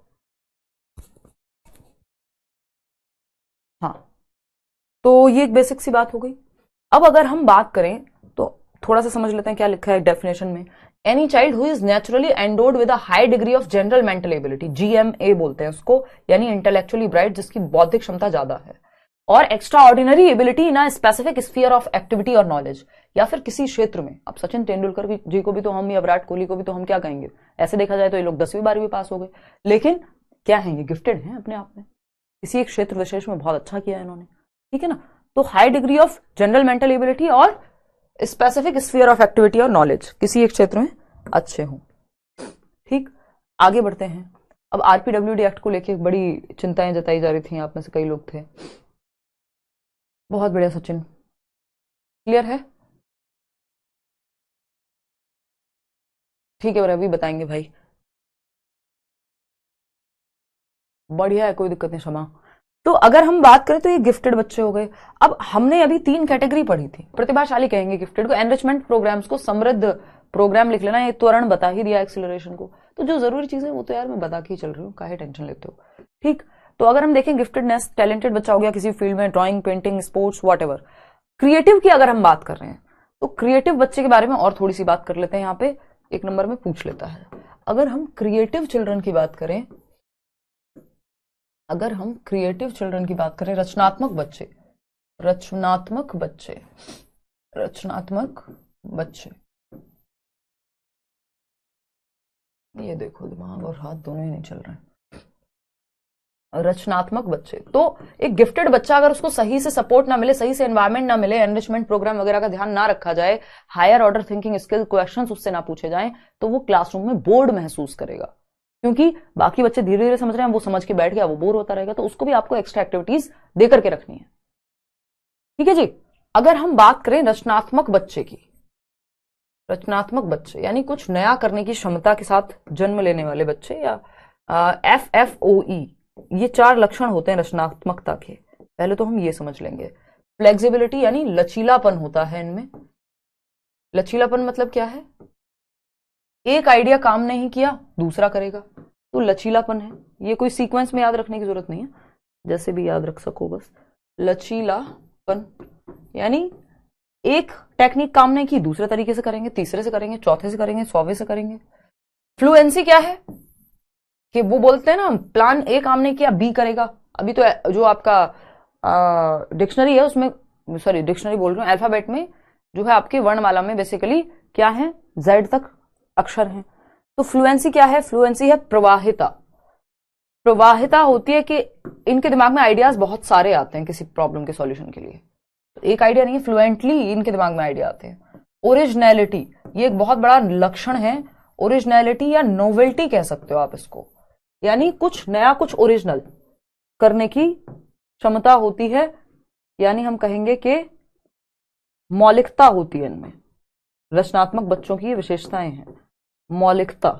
हाँ, तो ये एक बेसिक सी बात हो गई। अब अगर हम बात करें तो थोड़ा सा समझ लेते हैं क्या लिखा है डेफिनेशन में। Any child who is naturally endowed with a high degree of general mental ability, GMA बोलते हैं उसको, यानी इंटेलेक्चुअली ब्राइट, जिसकी बौद्धिक क्षमता ज्यादा है, और extra ordinary ability in a specific sphere of activity और नॉलेज, या फिर किसी क्षेत्र में। अब सचिन तेंदुलकर जी को भी तो हम, या विराट कोहली को भी तो हम क्या कहेंगे, ऐसे देखा जाए तो ये लोग 10वीं 12वीं पास हो गए, लेकिन क्या है, ये गिफ्टेड हैं अपने आप में, किसी एक क्षेत्र विशेष में बहुत अच्छा किया है इन्होंने। ठीक है ना? तो high degree of general mental ability और स्पेसिफिक स्फीयर ऑफ एक्टिविटी और नॉलेज, किसी एक क्षेत्र में अच्छे हों। ठीक, आगे बढ़ते हैं। अब RPWD एक्ट को लेकर बड़ी चिंताएं जताई जा रही थी, आप में से कई लोग थे। बहुत बढ़िया सचिन, क्लियर है? ठीक है, रवि बताएंगे भाई। बढ़िया है, कोई दिक्कत नहीं शमा। तो अगर हम बात करें तो ये गिफ्टेड बच्चे हो गए। अब हमने अभी 3 कैटेगरी पढ़ी थी, प्रतिभाशाली कहेंगे गिफ्टेड को, एनरिचमेंट प्रोग्राम्स को, समृद्ध प्रोग्राम लिख लेना, ये त्वरण बता ही दिया एक्सीलरेशन को। तो जो जरूरी चीजें वो तो यार मैं बता के ही चल रही हूँ, काहे टेंशन लेते हो। ठीक, तो अगर हम देखें गिफ्टेडनेस, टैलेंटेड बच्चा हो गया किसी फील्ड में, drawing, painting, sports, whatever. Creative की अगर हम बात कर रहे हैं तो क्रिएटिव बच्चे के बारे में और थोड़ी सी बात कर लेते हैं, यहाँ पे 1 नंबर में पूछ लेता है। अगर हम क्रिएटिव चिल्ड्रन की बात करें, रचनात्मक बच्चे, ये देखो दिमाग और हाथ दोनों ही नहीं चल रहे हैं। रचनात्मक बच्चे, तो एक गिफ्टेड बच्चा अगर उसको सही से सपोर्ट ना मिले, सही से एनवायरमेंट ना मिले, एनरिचमेंट प्रोग्राम वगैरह का ध्यान ना रखा जाए, higher order thinking skill questions उससे ना पूछे जाएं, तो वो क्लासरूम में बोर्ड महसूस करेगा, क्योंकि बाकी बच्चे धीरे धीरे समझ रहे हैं, वो समझ के बैठ गया, वो बोर होता रहेगा। तो उसको भी आपको एक्स्ट्रा एक्टिविटीज दे करके रखनी है। ठीक है जी। अगर हम बात करें रचनात्मक बच्चे यानी कुछ नया करने की क्षमता के साथ जन्म लेने वाले बच्चे, या FFOE, ये 4 लक्षण होते हैं रचनात्मकता के। पहले तो हम ये समझ लेंगे। फ्लेक्सिबिलिटी यानी लचीलापन होता है इनमें। लचीलापन मतलब क्या है? एक आइडिया काम नहीं किया दूसरा करेगा, तो लचीलापन है। ये कोई सीक्वेंस में याद रखने की जरूरत नहीं है, जैसे भी याद रख सको बस। लचीलापन यानी एक टेक्निक काम नहीं की, दूसरे तरीके से करेंगे, तीसरे से करेंगे, चौथे से करेंगे, 100वें से करेंगे। फ्लुएंसी क्या है कि वो बोलते हैं ना प्लान ए काम नहीं किया बी करेगा। अभी तो जो आपका डिक्शनरी है उसमें, सॉरी डिक्शनरी बोल रही हूँ, अल्फाबेट में जो है आपकी वर्णमाला में बेसिकली क्या है, जेड तक अक्षर हैं। तो फ्लुएंसी क्या है, फ्लुएंसी है प्रवाहिता। प्रवाहिता होती है कि इनके दिमाग में आइडियाज बहुत सारे आते हैं किसी प्रॉब्लम के सॉल्यूशन के लिए, तो एक आइडिया नहीं है, फ्लुएंटली इनके दिमाग में आइडिया आते हैं। ओरिजिनलिटी, ये एक बहुत बड़ा लक्षण है, ओरिजिनलिटी या नोवेल्टी कह सकते हो आप इसको, यानी कुछ नया कुछ ओरिजिनल करने की क्षमता होती है, यानी हम कहेंगे कि मौलिकता होती है इनमें। रचनात्मक बच्चों की विशेषताएं हैं मौलिकता,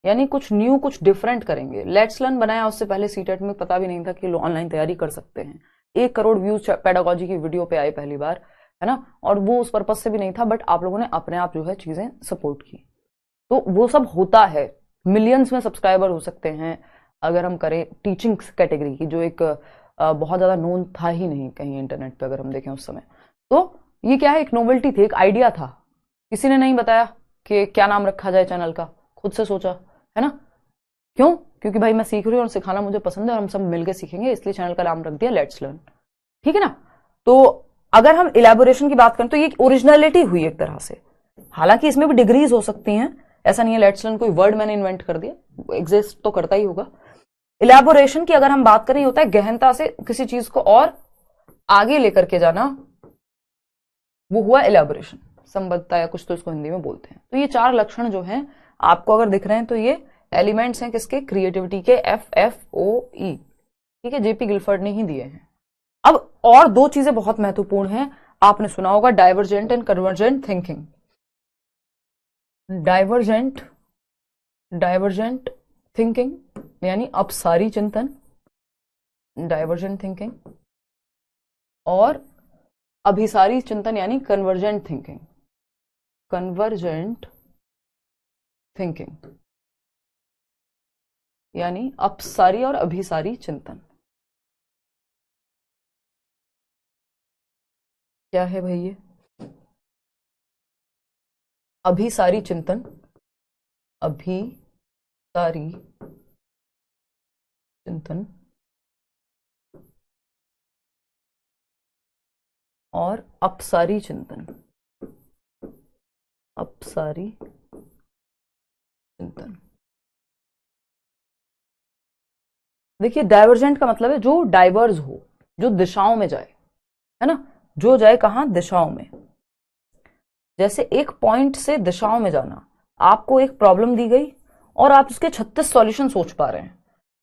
यानी कुछ न्यू कुछ डिफरेंट करेंगे। लेट्स लर्न बनाया उससे पहले सीटेट में पता भी नहीं था कि ऑनलाइन तैयारी कर सकते हैं। 1 करोड़ व्यूज पेडागोजी की वीडियो पे आए पहली बार, है ना, और वो उस पर्पज से भी नहीं था, बट आप लोगों ने अपने आप जो है चीजें सपोर्ट की, तो वो सब होता है। मिलियंस में सब्सक्राइबर हो सकते हैं अगर हम करें टीचिंग कैटेगरी की, जो एक बहुत ज्यादा नोन था ही नहीं कहीं इंटरनेट पे अगर हम देखें उस समय। तो ये क्या है, एक नोवेल्टी थी, एक आइडिया था, किसी ने नहीं बताया कि क्या नाम रखा जाए चैनल का, खुद से सोचा, है ना। क्यों, क्योंकि भाई मैं सीख रही हूँ और सिखाना मुझे पसंद है और हम सब मिलकर सीखेंगे, इसलिए चैनल का नाम रख दिया लेट्स लर्न, ठीक है ना। तो अगर हम इलेबोरेशन की बात करें तो ये ओरिजिनलिटी हुई एक तरह से, हालांकि इसमें भी डिग्रीज हो सकती हैं, ऐसा नहीं है लेट्स लर्न कोई वर्ड मैंने इन्वेंट कर दिया, एग्जिस्ट तो करता ही होगा। इलेबोरेशन की अगर हम बात करें, होता है गहनता से किसी चीज को और आगे लेकर के जाना, वो हुआ इलेबोरेशन, संबद्धता या कुछ तो इसको हिंदी में बोलते हैं। तो ये 4 लक्षण जो हैं आपको अगर दिख रहे हैं तो ये एलिमेंट्स हैं किसके, क्रिएटिविटी के, FFOE, ठीक है, जेपी गिलफर्ड ने ही दिए हैं। अब और 2 चीजें बहुत महत्वपूर्ण हैं, आपने सुना होगा divergent and convergent thinking. Divergent thinking यानी अपसारी चिंतन, डाइवर्जेंट थिंकिंग, और अभिसारी चिंतन यानी कन्वर्जेंट थिंकिंग। कन्वर्जेंट थिंकिंग यानी अपसारी और अभिसारी चिंतन। क्या है भाई ये, अभिसारी चिंतन, अभिसारी चिंतन और अपसारी चिंतन, अपसारी चिंतन। देखिए डाइवर्जेंट का मतलब है जो डाइवर्स हो, जो दिशाओं में जाए, है ना, जो जाए कहां, दिशाओं में। जैसे एक पॉइंट से दिशाओं में जाना, आपको एक प्रॉब्लम दी गई और आप उसके 36 सॉल्यूशन सोच पा रहे हैं,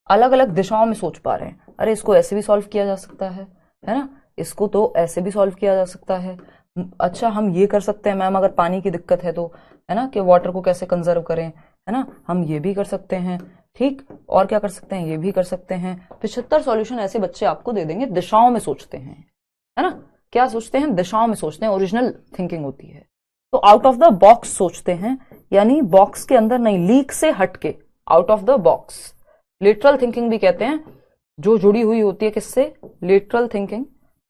अलग अलग दिशाओं में सोच पा रहे हैं, अरे इसको ऐसे भी सॉल्व किया जा सकता है ना, इसको तो ऐसे भी सॉल्व किया जा सकता है, अच्छा हम ये कर सकते हैं मैम, अगर पानी की दिक्कत है तो, है ना, कि वाटर को कैसे कंजर्व करें, है ना, हम ये भी कर सकते हैं, ठीक, और क्या कर सकते हैं, ये भी कर सकते हैं। 75 सॉल्यूशन ऐसे बच्चे आपको दे देंगे, दिशाओं में सोचते हैं, है ना, क्या सोचते हैं, दिशाओं में सोचते हैं, ओरिजिनल थिंकिंग होती है। तो आउट ऑफ द बॉक्स सोचते हैं, यानी बॉक्स के अंदर नहीं, लीक से हटके, out of the box. Literal thinking भी कहते हैं, जो जुड़ी हुई होती है किससे, लिटरल थिंकिंग।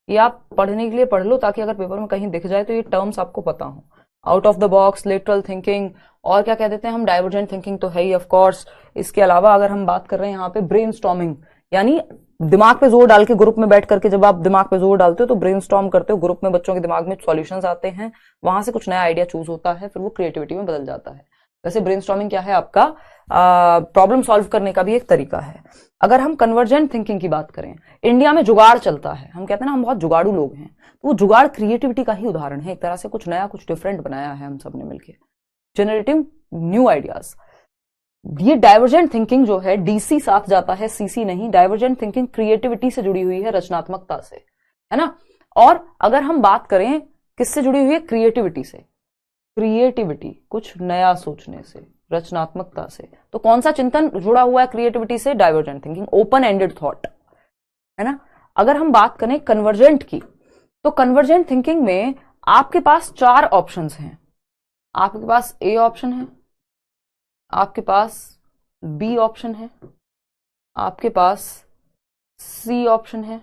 ये आप पढ़ने के लिए पढ़ लो ताकि अगर पेपर में कहीं दिख जाए तो ये टर्म्स आपको पता हो, out of the box, literal thinking, और क्या कह देते हैं हम, डाइवर्जेंट थिंकिंग तो है ही ऑफ कोर्स। इसके अलावा अगर हम बात कर रहे हैं यहाँ पे ब्रेनस्टॉर्मिंग, यानी दिमाग पे जोर डाल के ग्रुप में बैठ करके, जब आप दिमाग पे जोर डालते हो तो ब्रेनस्टॉर्म करते हो, ग्रुप में बच्चों के दिमाग में सॉल्यूशंस आते हैं, वहां से कुछ नया आइडिया चूज होता है, फिर वो क्रिएटिविटी में बदल जाता है। वैसे ब्रेनस्टॉर्मिंग क्या है, आपका प्रॉब्लम सॉल्व करने का भी एक तरीका है। अगर हम कन्वर्जेंट थिंकिंग की बात करें, इंडिया में जुगाड़ चलता है, हम कहते हैं ना हम बहुत जुगाड़ू लोग हैं, तो वो जुगाड़ क्रिएटिविटी का ही उदाहरण है, एक तरह से कुछ नया कुछ डिफरेंट बनाया है हम सब ने मिलकर, जनरेटिंग न्यू आइडियाज। ये डाइवर्जेंट थिंकिंग जो है, डीसी साथ जाता है, सीसी नहीं। डाइवर्जेंट थिंकिंग क्रिएटिविटी से जुड़ी हुई है, रचनात्मकता से, है ना। और अगर हम बात करें किससे जुड़ी हुई है, क्रिएटिविटी से, क्रिएटिविटी कुछ नया सोचने से, रचनात्मकता से। तो कौन सा चिंतन जुड़ा हुआ है क्रिएटिविटी से, divergent thinking, open ended thought, है ना। अगर हम बात करें कन्वर्जेंट की, तो कन्वर्जेंट थिंकिंग में आपके पास 4 ऑप्शंस हैं। आपके पास ए ऑप्शन है, आपके पास बी ऑप्शन है, आपके पास सी ऑप्शन है,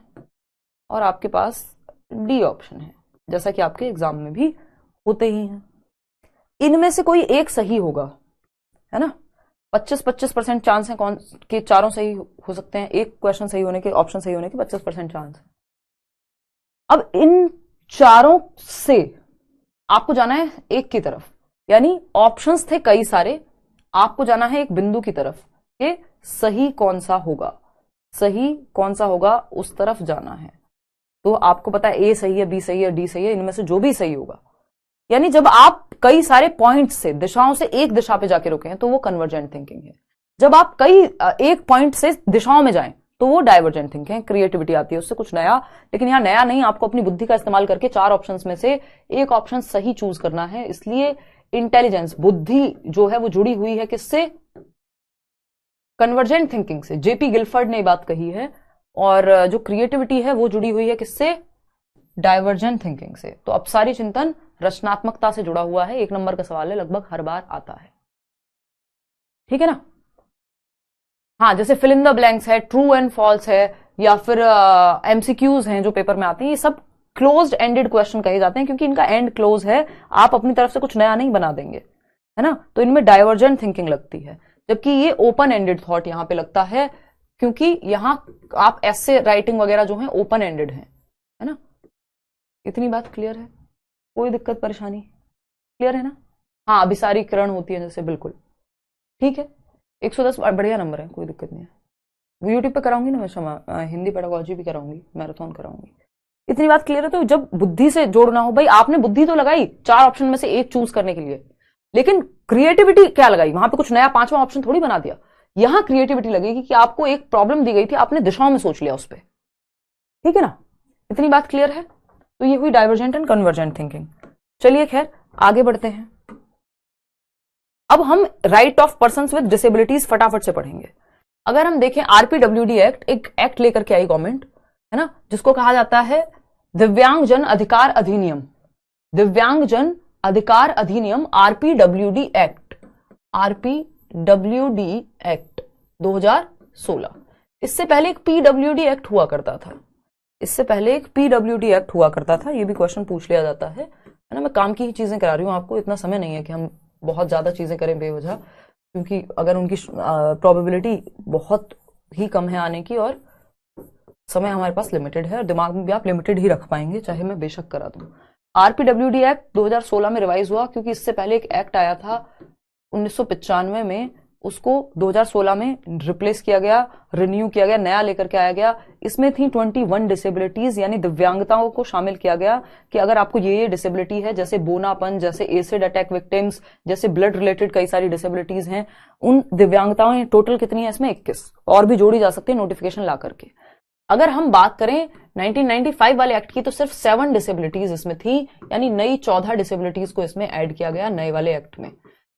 और आपके पास डी ऑप्शन है, जैसा कि आपके एग्जाम में भी होते ही हैं। इनमें से कोई एक सही होगा, है ना, 25% चांस है कौन के चारों सही हो सकते हैं, एक क्वेश्चन सही होने के, ऑप्शन सही होने के 25% चांस है। अब इन चारों से आपको जाना है एक की तरफ, यानी ऑप्शंस थे कई सारे, आपको जाना है एक बिंदु की तरफ कि सही कौन सा होगा, सही कौन सा होगा उस तरफ जाना है। तो आपको पता है ए सही है, बी सही है, डी सही है, इनमें से जो भी सही होगा, यानी जब आप कई सारे पॉइंट से, दिशाओं से एक दिशा पे जाके रुके हैं तो वो कन्वर्जेंट थिंकिंग है। जब आप कई एक पॉइंट से दिशाओं में जाएं तो वो डाइवर्जेंट थिंकिंग है, क्रिएटिविटी आती है उससे, कुछ नया। लेकिन यहां नया नहीं, आपको अपनी बुद्धि का इस्तेमाल करके 4 ऑप्शंस में से एक ऑप्शन सही चूज करना है। इसलिए इंटेलिजेंस, बुद्धि जो है वो जुड़ी हुई है किससे? कन्वर्जेंट थिंकिंग से। जेपी गिलफर्ड ने ये बात कही है। और जो क्रिएटिविटी है वो जुड़ी हुई है किससे? डाइवर्जेंट थिंकिंग से। तो अपसारी चिंतन रचनात्मकता से जुड़ा हुआ है, 1 नंबर का सवाल है, लगभग हर बार आता है, ठीक है ना। हाँ, जैसे फिल इन द ब्लैंक्स है, ट्रू एंड फॉल्स है, या फिर एमसीक्यूज हैं जो पेपर में आते हैं, ये सब क्लोज्ड एंडेड क्वेश्चन कहे जाते हैं क्योंकि इनका एंड क्लोज है, आप अपनी तरफ से कुछ नया नहीं बना देंगे, है ना। तो इनमें डाइवर्जेंट थिंकिंग लगती है, जबकि ये ओपन एंडेड थॉट यहां पे लगता है क्योंकि यहां आप ऐसे राइटिंग वगैरह जो है ओपन एंडेड है ना। इतनी बात क्लियर है? कोई दिक्कत परेशानी? क्लियर है ना? हाँ, अभिसारीकरण होती है जैसे, बिल्कुल ठीक है। 110 बढ़िया नंबर है, कोई दिक्कत नहीं है। वो यूट्यूब पे कराऊंगी ना मैं, क्षमा, हिंदी पेडागोजी भी कराऊंगी, मैराथन कराऊंगी। इतनी बात क्लियर है? तो जब बुद्धि से जोड़ना हो, भाई आपने बुद्धि तो लगाई 4 ऑप्शन में से एक चूज करने के लिए, लेकिन क्रिएटिविटी क्या लगाई? वहां पे कुछ नया 5वां ऑप्शन थोड़ी बना दिया। यहां क्रिएटिविटी लगेगी कि आपको एक प्रॉब्लम दी गई थी, आपने दिशाओं में सोच लिया उस पर, ठीक है ना। इतनी बात क्लियर है? तो ये हुई डाइवर्जेंट एंड कन्वर्जेंट थिंकिंग। चलिए खैर आगे बढ़ते हैं। अब हम right of persons with disabilities फटाफट से पढ़ेंगे। अगर हम देखें आरपीडब्ल्यूडी एक्ट, एक एक्ट लेकर के आई गवर्नमेंट, है ना, जिसको कहा जाता है दिव्यांगजन अधिकार अधिनियम। दिव्यांगजन अधिकार अधिनियम, आरपीडब्ल्यूडी एक्ट, आरपीडब्ल्यूडी एक्ट 2016। इससे पहले एक पीडब्ल्यूडी एक्ट हुआ करता था, इससे पहले एक पीडब्ल्यूडी एक्ट हुआ करता था। ये भी क्वेश्चन पूछ लिया जाता है ना। मैं काम की ही चीजें करा रही हूं आपको, इतना समय नहीं है कि हम बहुत ज्यादा चीजें करें बेवजह, क्योंकि अगर उनकी प्रोबेबिलिटी बहुत ही कम है आने की, और समय हमारे पास लिमिटेड है, और दिमाग में भी आप लिमिटेड ही रख पाएंगे चाहे मैं बेशक करा दूं। आरपीडब्ल्यूडी एक्ट 2016 में रिवाइज हुआ, क्योंकि इससे पहले एक एक्ट आया था 1995 में, उसको 2016 में रिप्लेस किया गया, रिन्यू किया गया, नया लेकर के आया गया। इसमें थी 21 डिसेबिलिटीज, यानी दिव्यांगताओं को शामिल किया गया कि अगर आपको ये डिसेबिलिटी है, जैसे बोनापन, जैसे एसिड अटैक विक्टिम्स, जैसे ब्लड रिलेटेड कई सारी डिसेबिलिटीज हैं, उन दिव्यांगताओं टोटल कितनी है इसमें? 21, और भी जोड़ी जा सकती है नोटिफिकेशन ला करके। अगर हम बात करें 1995 वाले एक्ट की, तो सिर्फ 7 डिसेबिलिटीज इसमें थी, यानी नई 14 डिसेबिलिटीज को इसमें ऐड किया गया नए वाले एक्ट में।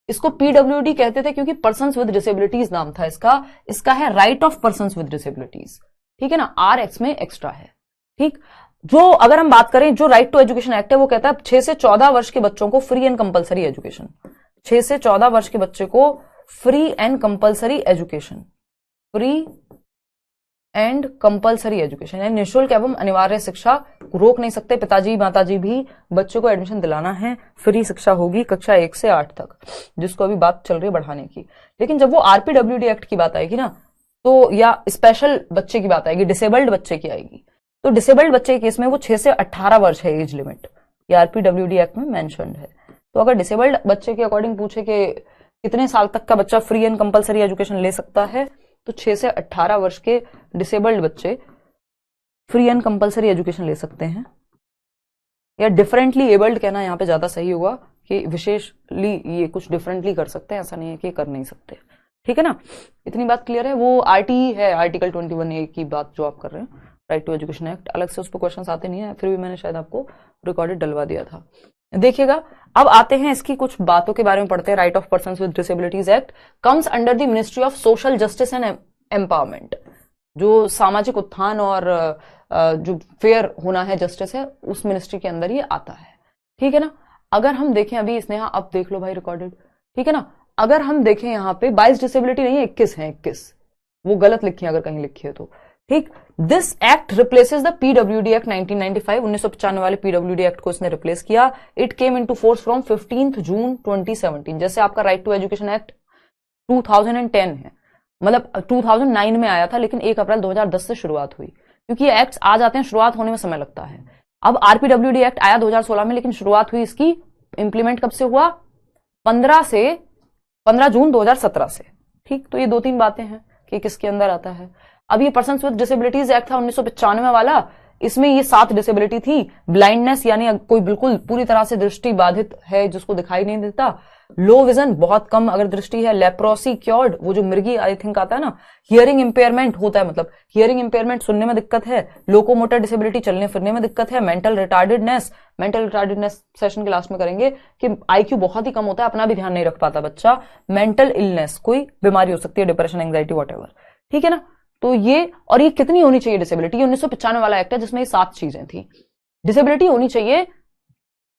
इसको पीडब्ल्यूडी कहते थे क्योंकि पर्सन्स विद डिसेबिलिटीज नाम था इसका। इसका है right of persons with disabilities, ठीक है ना, आर एक्स में एक्स्ट्रा है, ठीक। जो अगर हम बात करें, जो राइट टू एजुकेशन एक्ट है वो कहता है 6 से 14 वर्ष के बच्चों को फ्री एंड कंपलसरी एजुकेशन, 6 से 14 वर्ष के बच्चे को free and compulsory education, free and compulsory education, यानी निःशुल्क एवं अनिवार्य शिक्षा, रोक नहीं सकते पिताजी माताजी भी, बच्चे को एडमिशन दिलाना है, फ्री शिक्षा होगी कक्षा 1 से 8 तक, जिसको अभी बात चल रही है बढ़ाने की। लेकिन जब वो आरपीडब्ल्यूडी एक्ट की बात आएगी ना, तो या स्पेशल बच्चे की बात आएगी, डिसेबल्ड बच्चे की आएगी, तो डिसेबल्ड बच्चे के केस में वो 6 से 18 वर्ष है एज लिमिट, ये आरपीडब्ल्यूडी एक्ट में मेंशन्ड है। तो अगर डिसेबल्ड बच्चे के अकॉर्डिंग पूछे कि कितने साल तक का बच्चा फ्री एंड कंपलसरी एजुकेशन ले सकता है, तो 6 से 18 वर्ष के डिसेबल्ड बच्चे फ्री एंड कंपलसरी एजुकेशन ले सकते हैं, या डिफरेंटली एबल्ड कहना यहां पे ज्यादा सही होगा कि विशेषली ये कुछ डिफरेंटली कर सकते हैं, ऐसा नहीं है कि कर नहीं सकते, ठीक है ना। इतनी बात क्लियर है? वो आरटीई है, आर्टिकल 21A की बात जो आप कर रहे हैं, राइट टू एजुकेशन एक्ट, अलग से उस पर क्वेश्चन आते नहीं है, फिर भी मैंने शायद आपको रिकॉर्डेड डलवा दिया था। देखिएगा, अब आते हैं इसकी कुछ बातों के बारे में पढ़ते हैं। Right of persons with disabilities act comes under the ministry of social justice and empowerment. जो सामाजिक उत्थान और जो फेयर होना है, जस्टिस है, उस मिनिस्ट्री के अंदर ये आता है, ठीक है ना। अगर हम देखें अभी इसने, अब देख लो भाई रिकॉर्डेड, ठीक है ना। अगर हम देखें यहाँ पे 22 डिसेबिलिटी नहीं है, 21 है, 21, वो गलत लिखी है अगर कहीं लिखी है तो, ठीक। This act replaces the PWD act 1995, 1995 वाले पीडब्ल्यूडी एक्ट को इसने रिप्लेस किया। It came into force from 15 जून 2017। जैसे आपका राइट टू एजुकेशन एक्ट 2010 है, मतलब 2009 में आया था, लेकिन 1 अप्रैल 2010 से शुरुआत हुई, क्योंकि ये एक्ट्स आ जाते हैं, शुरुआत होने में समय लगता है। अब आरपीडब्ल्यूडी एक्ट आया 2016 में, लेकिन शुरुआत हुई इसकी इंप्लीमेंट कब से हुआ? 15 जून 2017 से। ठीक, तो ये 2-3 बातें हैं कि किसके अंदर आता है। अब ये पर्सन्स विद डिसेबिलिटीज एक्ट था 1995 वाला, इसमें ये 7 डिसेबिलिटी थी। ब्लाइंडनेस यानी कोई बिल्कुल पूरी तरह से दृष्टि बाधित है, जिसको दिखाई नहीं देता। लो विजन, बहुत कम अगर दृष्टि है। लेप्रोसी क्योर्ड, वो जो मिर्गी आई थिंक आता है ना। हियरिंग इंपेयरमेंट होता है, मतलब हियरिंग इंपेयरमेंट, सुनने में दिक्कत है। लोकोमोटर डिसेबिलिटी, चलने फिरने में दिक्कत है। मेंटल रिटार्डेडनेस, मेंटल रिटार्डेडनेस सेशन के लास्ट में करेंगे कि आईक्यू बहुत ही कम होता है, अपना भी ध्यान नहीं रख पाता बच्चा। मेंटल इलनेस, कोई बीमारी हो सकती है, डिप्रेशन, एंग्जाइटी, व्हाटएवर। ठीक है ना। तो ये, और ये कितनी होनी चाहिए डिसेबिलिटी? 1995 वाला एक्ट है जिसमें ये 7 चीजें थी। डिसेबिलिटी होनी चाहिए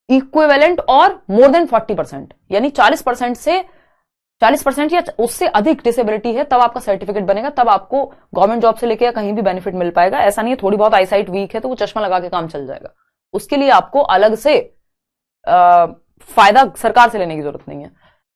इक्विवेलेंट और मोर देन 40%, यानी 40% या उससे अधिक डिसेबिलिटी है, तब आपका सर्टिफिकेट बनेगा, तब आपको गवर्नमेंट जॉब से लेके या कहीं भी बेनिफिट मिल पाएगा। ऐसा नहीं है थोड़ी बहुत आईसाइट वीक है तो वो चश्मा लगा के काम चल जाएगा, उसके लिए आपको अलग से फायदा सरकार से लेने की जरूरत नहीं है।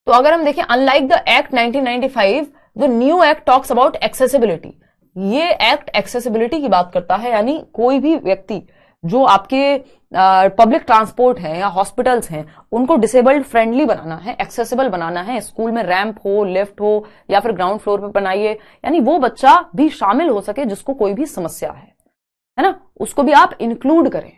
तो अगर हम देखें, unlike the act 1995, the new act talks about accessibility. ये एक्ट एक्सेसिबिलिटी की बात करता है, यानी कोई भी व्यक्ति जो आपके पब्लिक ट्रांसपोर्ट है या हॉस्पिटल्स हैं, उनको डिसेबल्ड फ्रेंडली बनाना है, एक्सेसिबल बनाना है। स्कूल में रैंप हो, लिफ्ट हो, या फिर ग्राउंड फ्लोर पे बनाइए, यानी वो बच्चा भी शामिल हो सके जिसको कोई भी समस्या है ना, उसको भी आप इंक्लूड करें।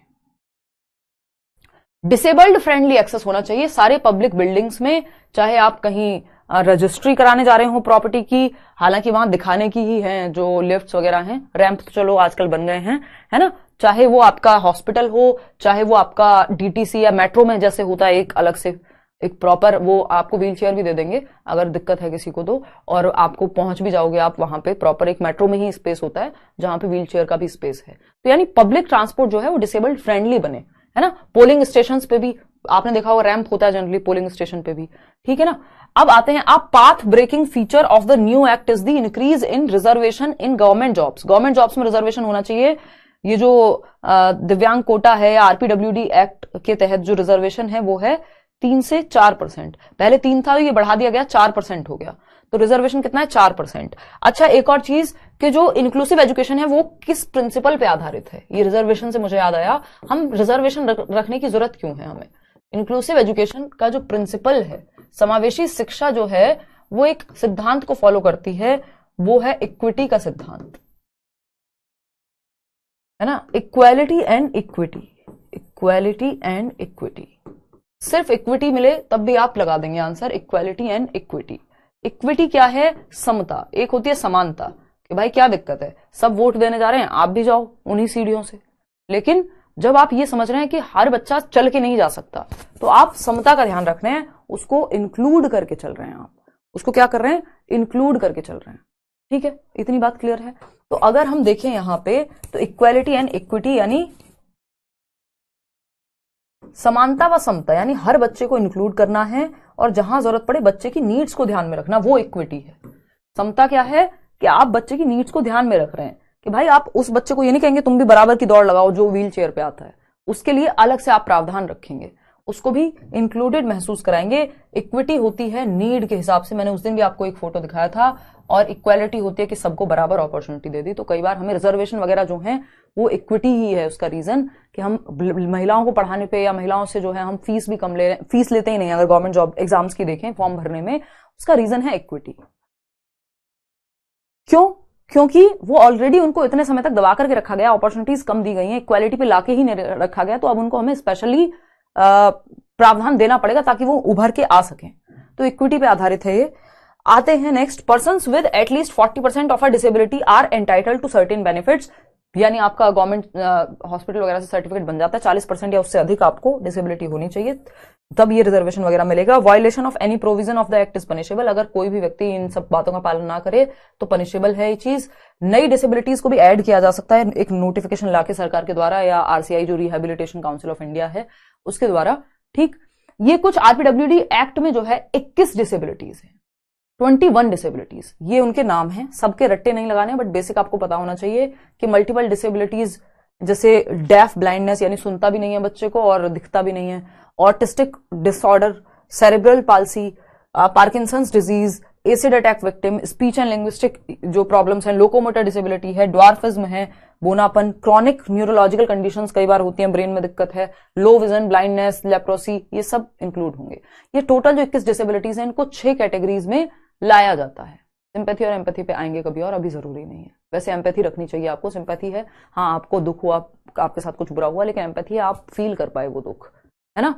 डिसेबल्ड फ्रेंडली एक्सेस होना चाहिए सारे पब्लिक बिल्डिंग्स में, चाहे आप कहीं रजिस्ट्री कराने जा रहे हो प्रॉपर्टी की, हालांकि वहां दिखाने की ही है, जो लिफ्ट्स वगैरह हैं, रैंप तो चलो आजकल बन गए हैं, है ना। चाहे वो आपका हॉस्पिटल हो, चाहे वो आपका डीटीसी या मेट्रो में जैसे होता है एक अलग से एक प्रॉपर, वो आपको व्हीलचेयर भी दे देंगे अगर दिक्कत है किसी को तो, और आपको पहुंच भी जाओगे आप वहां पे। प्रॉपर एक मेट्रो में ही स्पेस होता है जहां पे व्हीलचेयर का भी स्पेस है। तो यानी पब्लिक ट्रांसपोर्ट जो है वो डिसेबल्ड फ्रेंडली बने, है ना। पोलिंग स्टेशन पे भी आपने देखा होगा रैंप होता है जनरली पोलिंग स्टेशन पे भी, ठीक है ना। अब आते हैं आप, path breaking feature of the new act is the increase in reservation in government jobs. Government jobs में रिजर्वेशन होना चाहिए। ये जो दिव्यांग कोटा है या आरपीडब्ल्यूडी एक्ट के तहत जो रिजर्वेशन है वो है 3 से 4%। पहले 3 था, ये बढ़ा दिया गया 4% हो गया, तो रिजर्वेशन कितना है? 4%। अच्छा, एक और चीज कि जो इंक्लूसिव एजुकेशन है वो किस प्रिंसिपल पे आधारित है? ये रिजर्वेशन से मुझे याद आया, हम रिजर्वेशन रखने की जरूरत क्यों है हमें? इंक्लूसिव एजुकेशन का जो प्रिंसिपल है, समावेशी शिक्षा जो है, वो एक सिद्धांत को फॉलो करती है, वो है इक्विटी का सिद्धांत, है ना। Equality and equity, equality and equity. सिर्फ इक्विटी मिले तब भी आप लगा देंगे answer, equality and equity. Equity क्या है? समता। एक होती है समानता, कि भाई क्या दिक्कत है, सब वोट देने जा रहे हैं, आप भी जाओ उन्हीं सीढ़ियों से। लेकिन जब आप ये समझ रहे हैं कि हर बच्चा चल के नहीं जा सकता, तो आप समता का ध्यान रख रहे हैं, उसको इंक्लूड करके चल रहे हैं, आप उसको क्या कर रहे हैं? इंक्लूड करके चल रहे हैं। ठीक है, इतनी बात क्लियर है। तो अगर हम देखें यहां पे, तो इक्वालिटी एंड इक्विटी यानी समानता व समता, यानी हर बच्चे को इंक्लूड करना है और जहां जरूरत पड़े बच्चे की नीड्स को ध्यान में रखना, वो इक्विटी है। समता क्या है? कि आप बच्चे की नीड्स को ध्यान में रख रहे हैं, कि भाई आप उस बच्चे को ये नहीं कहेंगे तुम भी बराबर की दौड़ लगाओ जो व्हील चेयर पे आता है, उसके लिए अलग से आप प्रावधान रखेंगे, उसको भी इंक्लूडेड महसूस कराएंगे। इक्विटी होती है नीड के हिसाब से, मैंने उस दिन भी आपको एक फोटो दिखाया था, और इक्वालिटी होती है कि सबको बराबर अपॉर्चुनिटी दे दी। तो कई बार हमें रिजर्वेशन वगैरह जो है वो इक्विटी ही है उसका रीजन, कि हम महिलाओं को पढ़ाने पे या महिलाओं से जो है हम फीस भी कम ले रहे हैं, फीस लेते ही नहीं अगर गवर्नमेंट जॉब एग्जाम्स की देखें फॉर्म भरने में, उसका रीजन है इक्विटी। क्यों? क्योंकि वो ऑलरेडी उनको इतने समय तक दबा करके रखा गया, अपॉर्चुनिटीज कम दी गई हैं, इक्वालिटी पे लाके ही नहीं रखा गया, तो अब उनको हमें स्पेशली प्रावधान देना पड़ेगा ताकि वो उभर के आ सकें। तो इक्विटी पे आधारित है ये। आते हैं next, persons with at least 40% of a disability are entitled to certain benefits. यानी आपका गवर्नमेंट हॉस्पिटल वगैरह से सर्टिफिकेट बन जाता है, 40% या उससे अधिक आपको डिसेबिलिटी होनी चाहिए, तब ये रिजर्वेशन वगैरह मिलेगा। Violation of any provision of the act is punishable. अगर कोई भी व्यक्ति इन सब बातों का पालन ना करे तो पनिशेबल है ये चीज। नई डिसेबिलिटीज को भी ऐड किया जा सकता है एक नोटिफिकेशन लाके सरकार के द्वारा, या आरसीआई जो रिहेबिलिटेशन काउंसिल ऑफ इंडिया है उसके द्वारा। ठीक, ये कुछ आरपीडब्ल्यूडी एक्ट में जो है 21 डिसेबिलिटीज है, 21 डिसेबिलिटीज, ये उनके नाम हैं। सबके रट्टे नहीं लगाने, बट बेसिक आपको पता होना चाहिए कि मल्टीपल डिसेबिलिटीज जैसे डेफ ब्लाइंडनेस, यानी सुनता भी नहीं है बच्चे को और दिखता भी नहीं है, autistic disorder, cerebral palsy, Parkinson's disease, acid attack victim, speech and linguistic जो प्रॉब्लम्स हैं, लोकोमोटर डिसेबिलिटी है, ड्वार्फिज्म है, बोनापन, क्रॉनिक न्यूरोलॉजिकल कंडीशंस कई बार होती हैं, ब्रेन में दिक्कत है, लो विजन, ब्लाइंडनेस, लेप्रोसी, ये सब इंक्लूड होंगे। ये टोटल जो 21 डिसेबिलिटीज हैं इनको 6 कैटेगरीज में लाया जाता है। सिंपैथी और एम्पैथी पे आएंगे कभी और, अभी जरूरी नहीं है। वैसे एम्पैथी रखनी चाहिए आपको। सिंपैथी है हाँ आपको दुख हुआ, आपके साथ कुछ बुरा हुआ, लेकिन एम्पैथी है आप फील कर पाए वो दुख, है ना।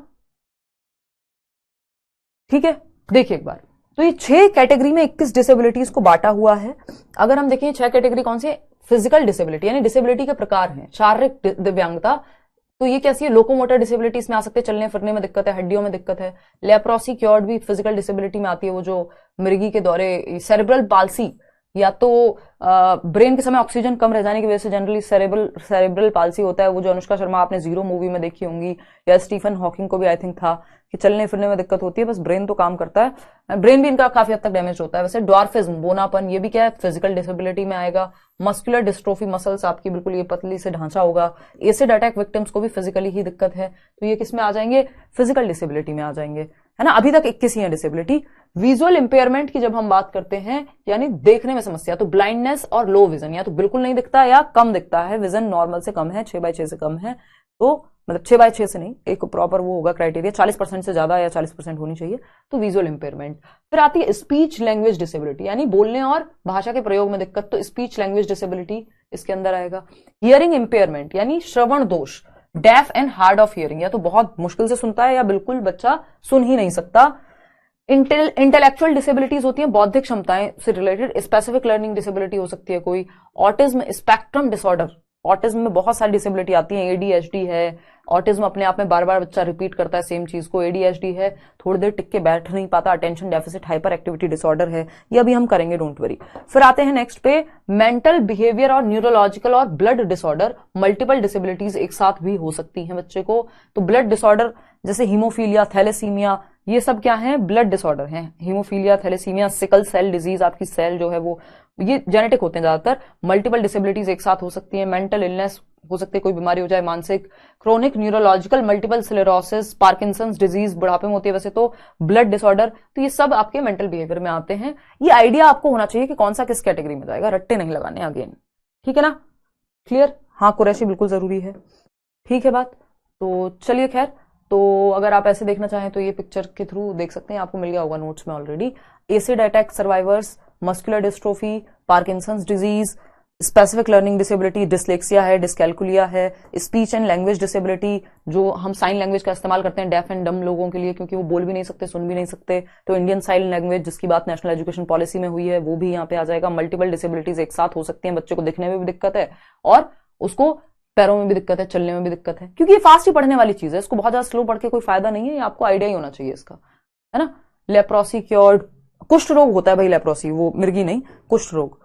ठीक है, देखिए एक बार, तो ये 6 कैटेगरी में 21 डिसेबिलिटीज को बांटा हुआ है। अगर हम देखें 6 कैटेगरी कौन सी है, फिजिकल डिसेबिलिटी यानी डिसेबिलिटी के प्रकार हैं, शारीरिक दिव्यांगता, तो ये कैसी है, लोकोमोटर डिसेबिलिटी इसमें आ सकते हैं, चलने फिरने में दिक्कत है, हड्डियों में दिक्कत है। लेप्रोसी क्योर्ड भी फिजिकल डिसेबिलिटी में आती है, वो जो मिर्गी के दौरे, सेरेब्रल पाल्सी, या तो ब्रेन के समय ऑक्सीजन कम रह जाने की वजह से जनरली सेरेब्रल पाल्सी होता है, वो जो अनुष्का शर्मा आपने जीरो मूवी में देखी होंगी, या स्टीफन हॉकिंग को भी आई थिंक था कि चलने फिरने में दिक्कत होती है, बस ब्रेन तो काम करता है, ब्रेन भी इनका काफी हद तक डैमेज होता है। वैसे ड्वार्फिज्म, बोनापन, ये भी क्या है, फिजिकल डिसेबिलिटी में आएगा। मस्कुलर डिस्ट्रोफी, मसल्स आपकी बिल्कुल ये पतली से ढांचा होगा। एसिड अटैक विक्टिम्स को भी फिजिकली ही दिक्कत है, तो ये किस में आ जाएंगे, फिजिकल डिसेबिलिटी में आ जाएंगे, है ना। अभी तक 21 ही है डिसेबिलिटी। विजुअल इंपेयरमेंट की जब हम बात करते हैं, यानी देखने में समस्या, तो ब्लाइंडनेस और लो विजन, या तो बिल्कुल नहीं दिखता या कम दिखता है, विजन नॉर्मल से कम है, 6/6 से कम है, तो मतलब 6/6 से नहीं, एक प्रॉपर वो होगा क्राइटेरिया, 40% से ज्यादा या 40% होनी चाहिए, तो विजुअल इंपेयरमेंट। फिर आती है स्पीच लैंग्वेज डिसेबिलिटी, यानी बोलने और भाषा के प्रयोग में दिक्कत, तो स्पीच लैंग्वेज डिसेबिलिटी इसके अंदर आएगा। हियरिंग इंपेयरमेंट यानी श्रवण दोष, deaf and hard of hearing, या तो बहुत मुश्किल से सुनता है या बिल्कुल बच्चा सुन ही नहीं सकता। इंटेलेक्चुअल डिसेबिलिटीज होती हैं, बौद्धिक क्षमताएं से रिलेटेड, स्पेसिफिक लर्निंग डिसेबिलिटी हो सकती है कोई। ऑटिज्म स्पेक्ट्रम डिसऑर्डर, ऑटिज्म में बहुत सारी डिसेबिलिटी आती है, एडीएचडी है, ऑटिज्म अपने आप में बार बार बच्चा रिपीट करता है सेम चीज को, एडीएचडी है, थोड़ी देर टिक के बैठ नहीं पाता, attention deficit hyper activity disorder है, ये अभी हम करेंगे, डोंट वरी। फिर आते हैं नेक्स्ट पे, मेंटल बिहेवियर और न्यूरोलॉजिकल और ब्लड डिसऑर्डर, मल्टीपल डिसेबिलिटीज एक साथ भी हो सकती हैं बच्चे को। तो ब्लड डिसऑर्डर जैसे हीमोफीलिया, थैलेसीमिया, ये सब क्या है, ब्लड डिसऑर्डर हैं। Haemophilia, thalassaemia, sickle cell disease, आपकी सेल जो है वो, ये जेनेटिक होते हैं ज्यादातर। मल्टीपल डिसेबिलिटीज एक साथ हो सकती है, मेंटल इलनेस हो सकती है, कोई बीमारी हो जाए मानसिक, chronic neurological multiple sclerosis, Parkinson's disease बुढ़ापे में होती है वैसे तो, ब्लड डिसऑर्डर, तो ये सब आपके मेंटल बिहेवियर में आते हैं। ये आइडिया आपको होना चाहिए कि कौन सा किस कैटेगरी में जाएगा, रट्टे नहीं लगाने अगेन, ठीक है ना, क्लियर। हाँ, कुरैशी बिल्कुल जरूरी है, ठीक है बात। तो चलिए खैर, तो अगर आप ऐसे देखना चाहें तो ये पिक्चर के थ्रू देख सकते हैं, आपको मिल गया होगा नोट्स में already. Acid attack survivors, muscular dystrophy, Parkinson's disease, specific learning disability, dyslexia है, डिस्कैल्कुलिया है, स्पीच एंड लैंग्वेज डिसेबिलिटी, जो हम साइन लैंग्वेज का इस्तेमाल करते हैं डेफ एंड डम लोगों के लिए, क्योंकि वो बोल भी नहीं सकते, सुन भी नहीं सकते, तो इंडियन साइन लैंग्वेज जिसकी बात नेशनल एजुकेशन पॉलिसी में हुई है वो भी यहाँ पे आ जाएगा। मल्टीपल डिसेबिलिटीज एक साथ हो सकती हैं, बच्चे को दिखने में भी दिक्कत है और उसको पैरों में भी दिक्कत है, चलने में भी दिक्कत है, क्योंकि ये फास्ट ही पढ़ने वाली चीज है, इसको बहुत ज्यादा स्लो पढ़ के कोई फायदा नहीं है, ये आपको आइडिया ही होना चाहिए इसका, है ना। लेप्रोसी क्योर्ड, कुष्ठ रोग होता है भाई लेप्रोसी, वो मिर्गी नहीं, कुष्ठ रोग,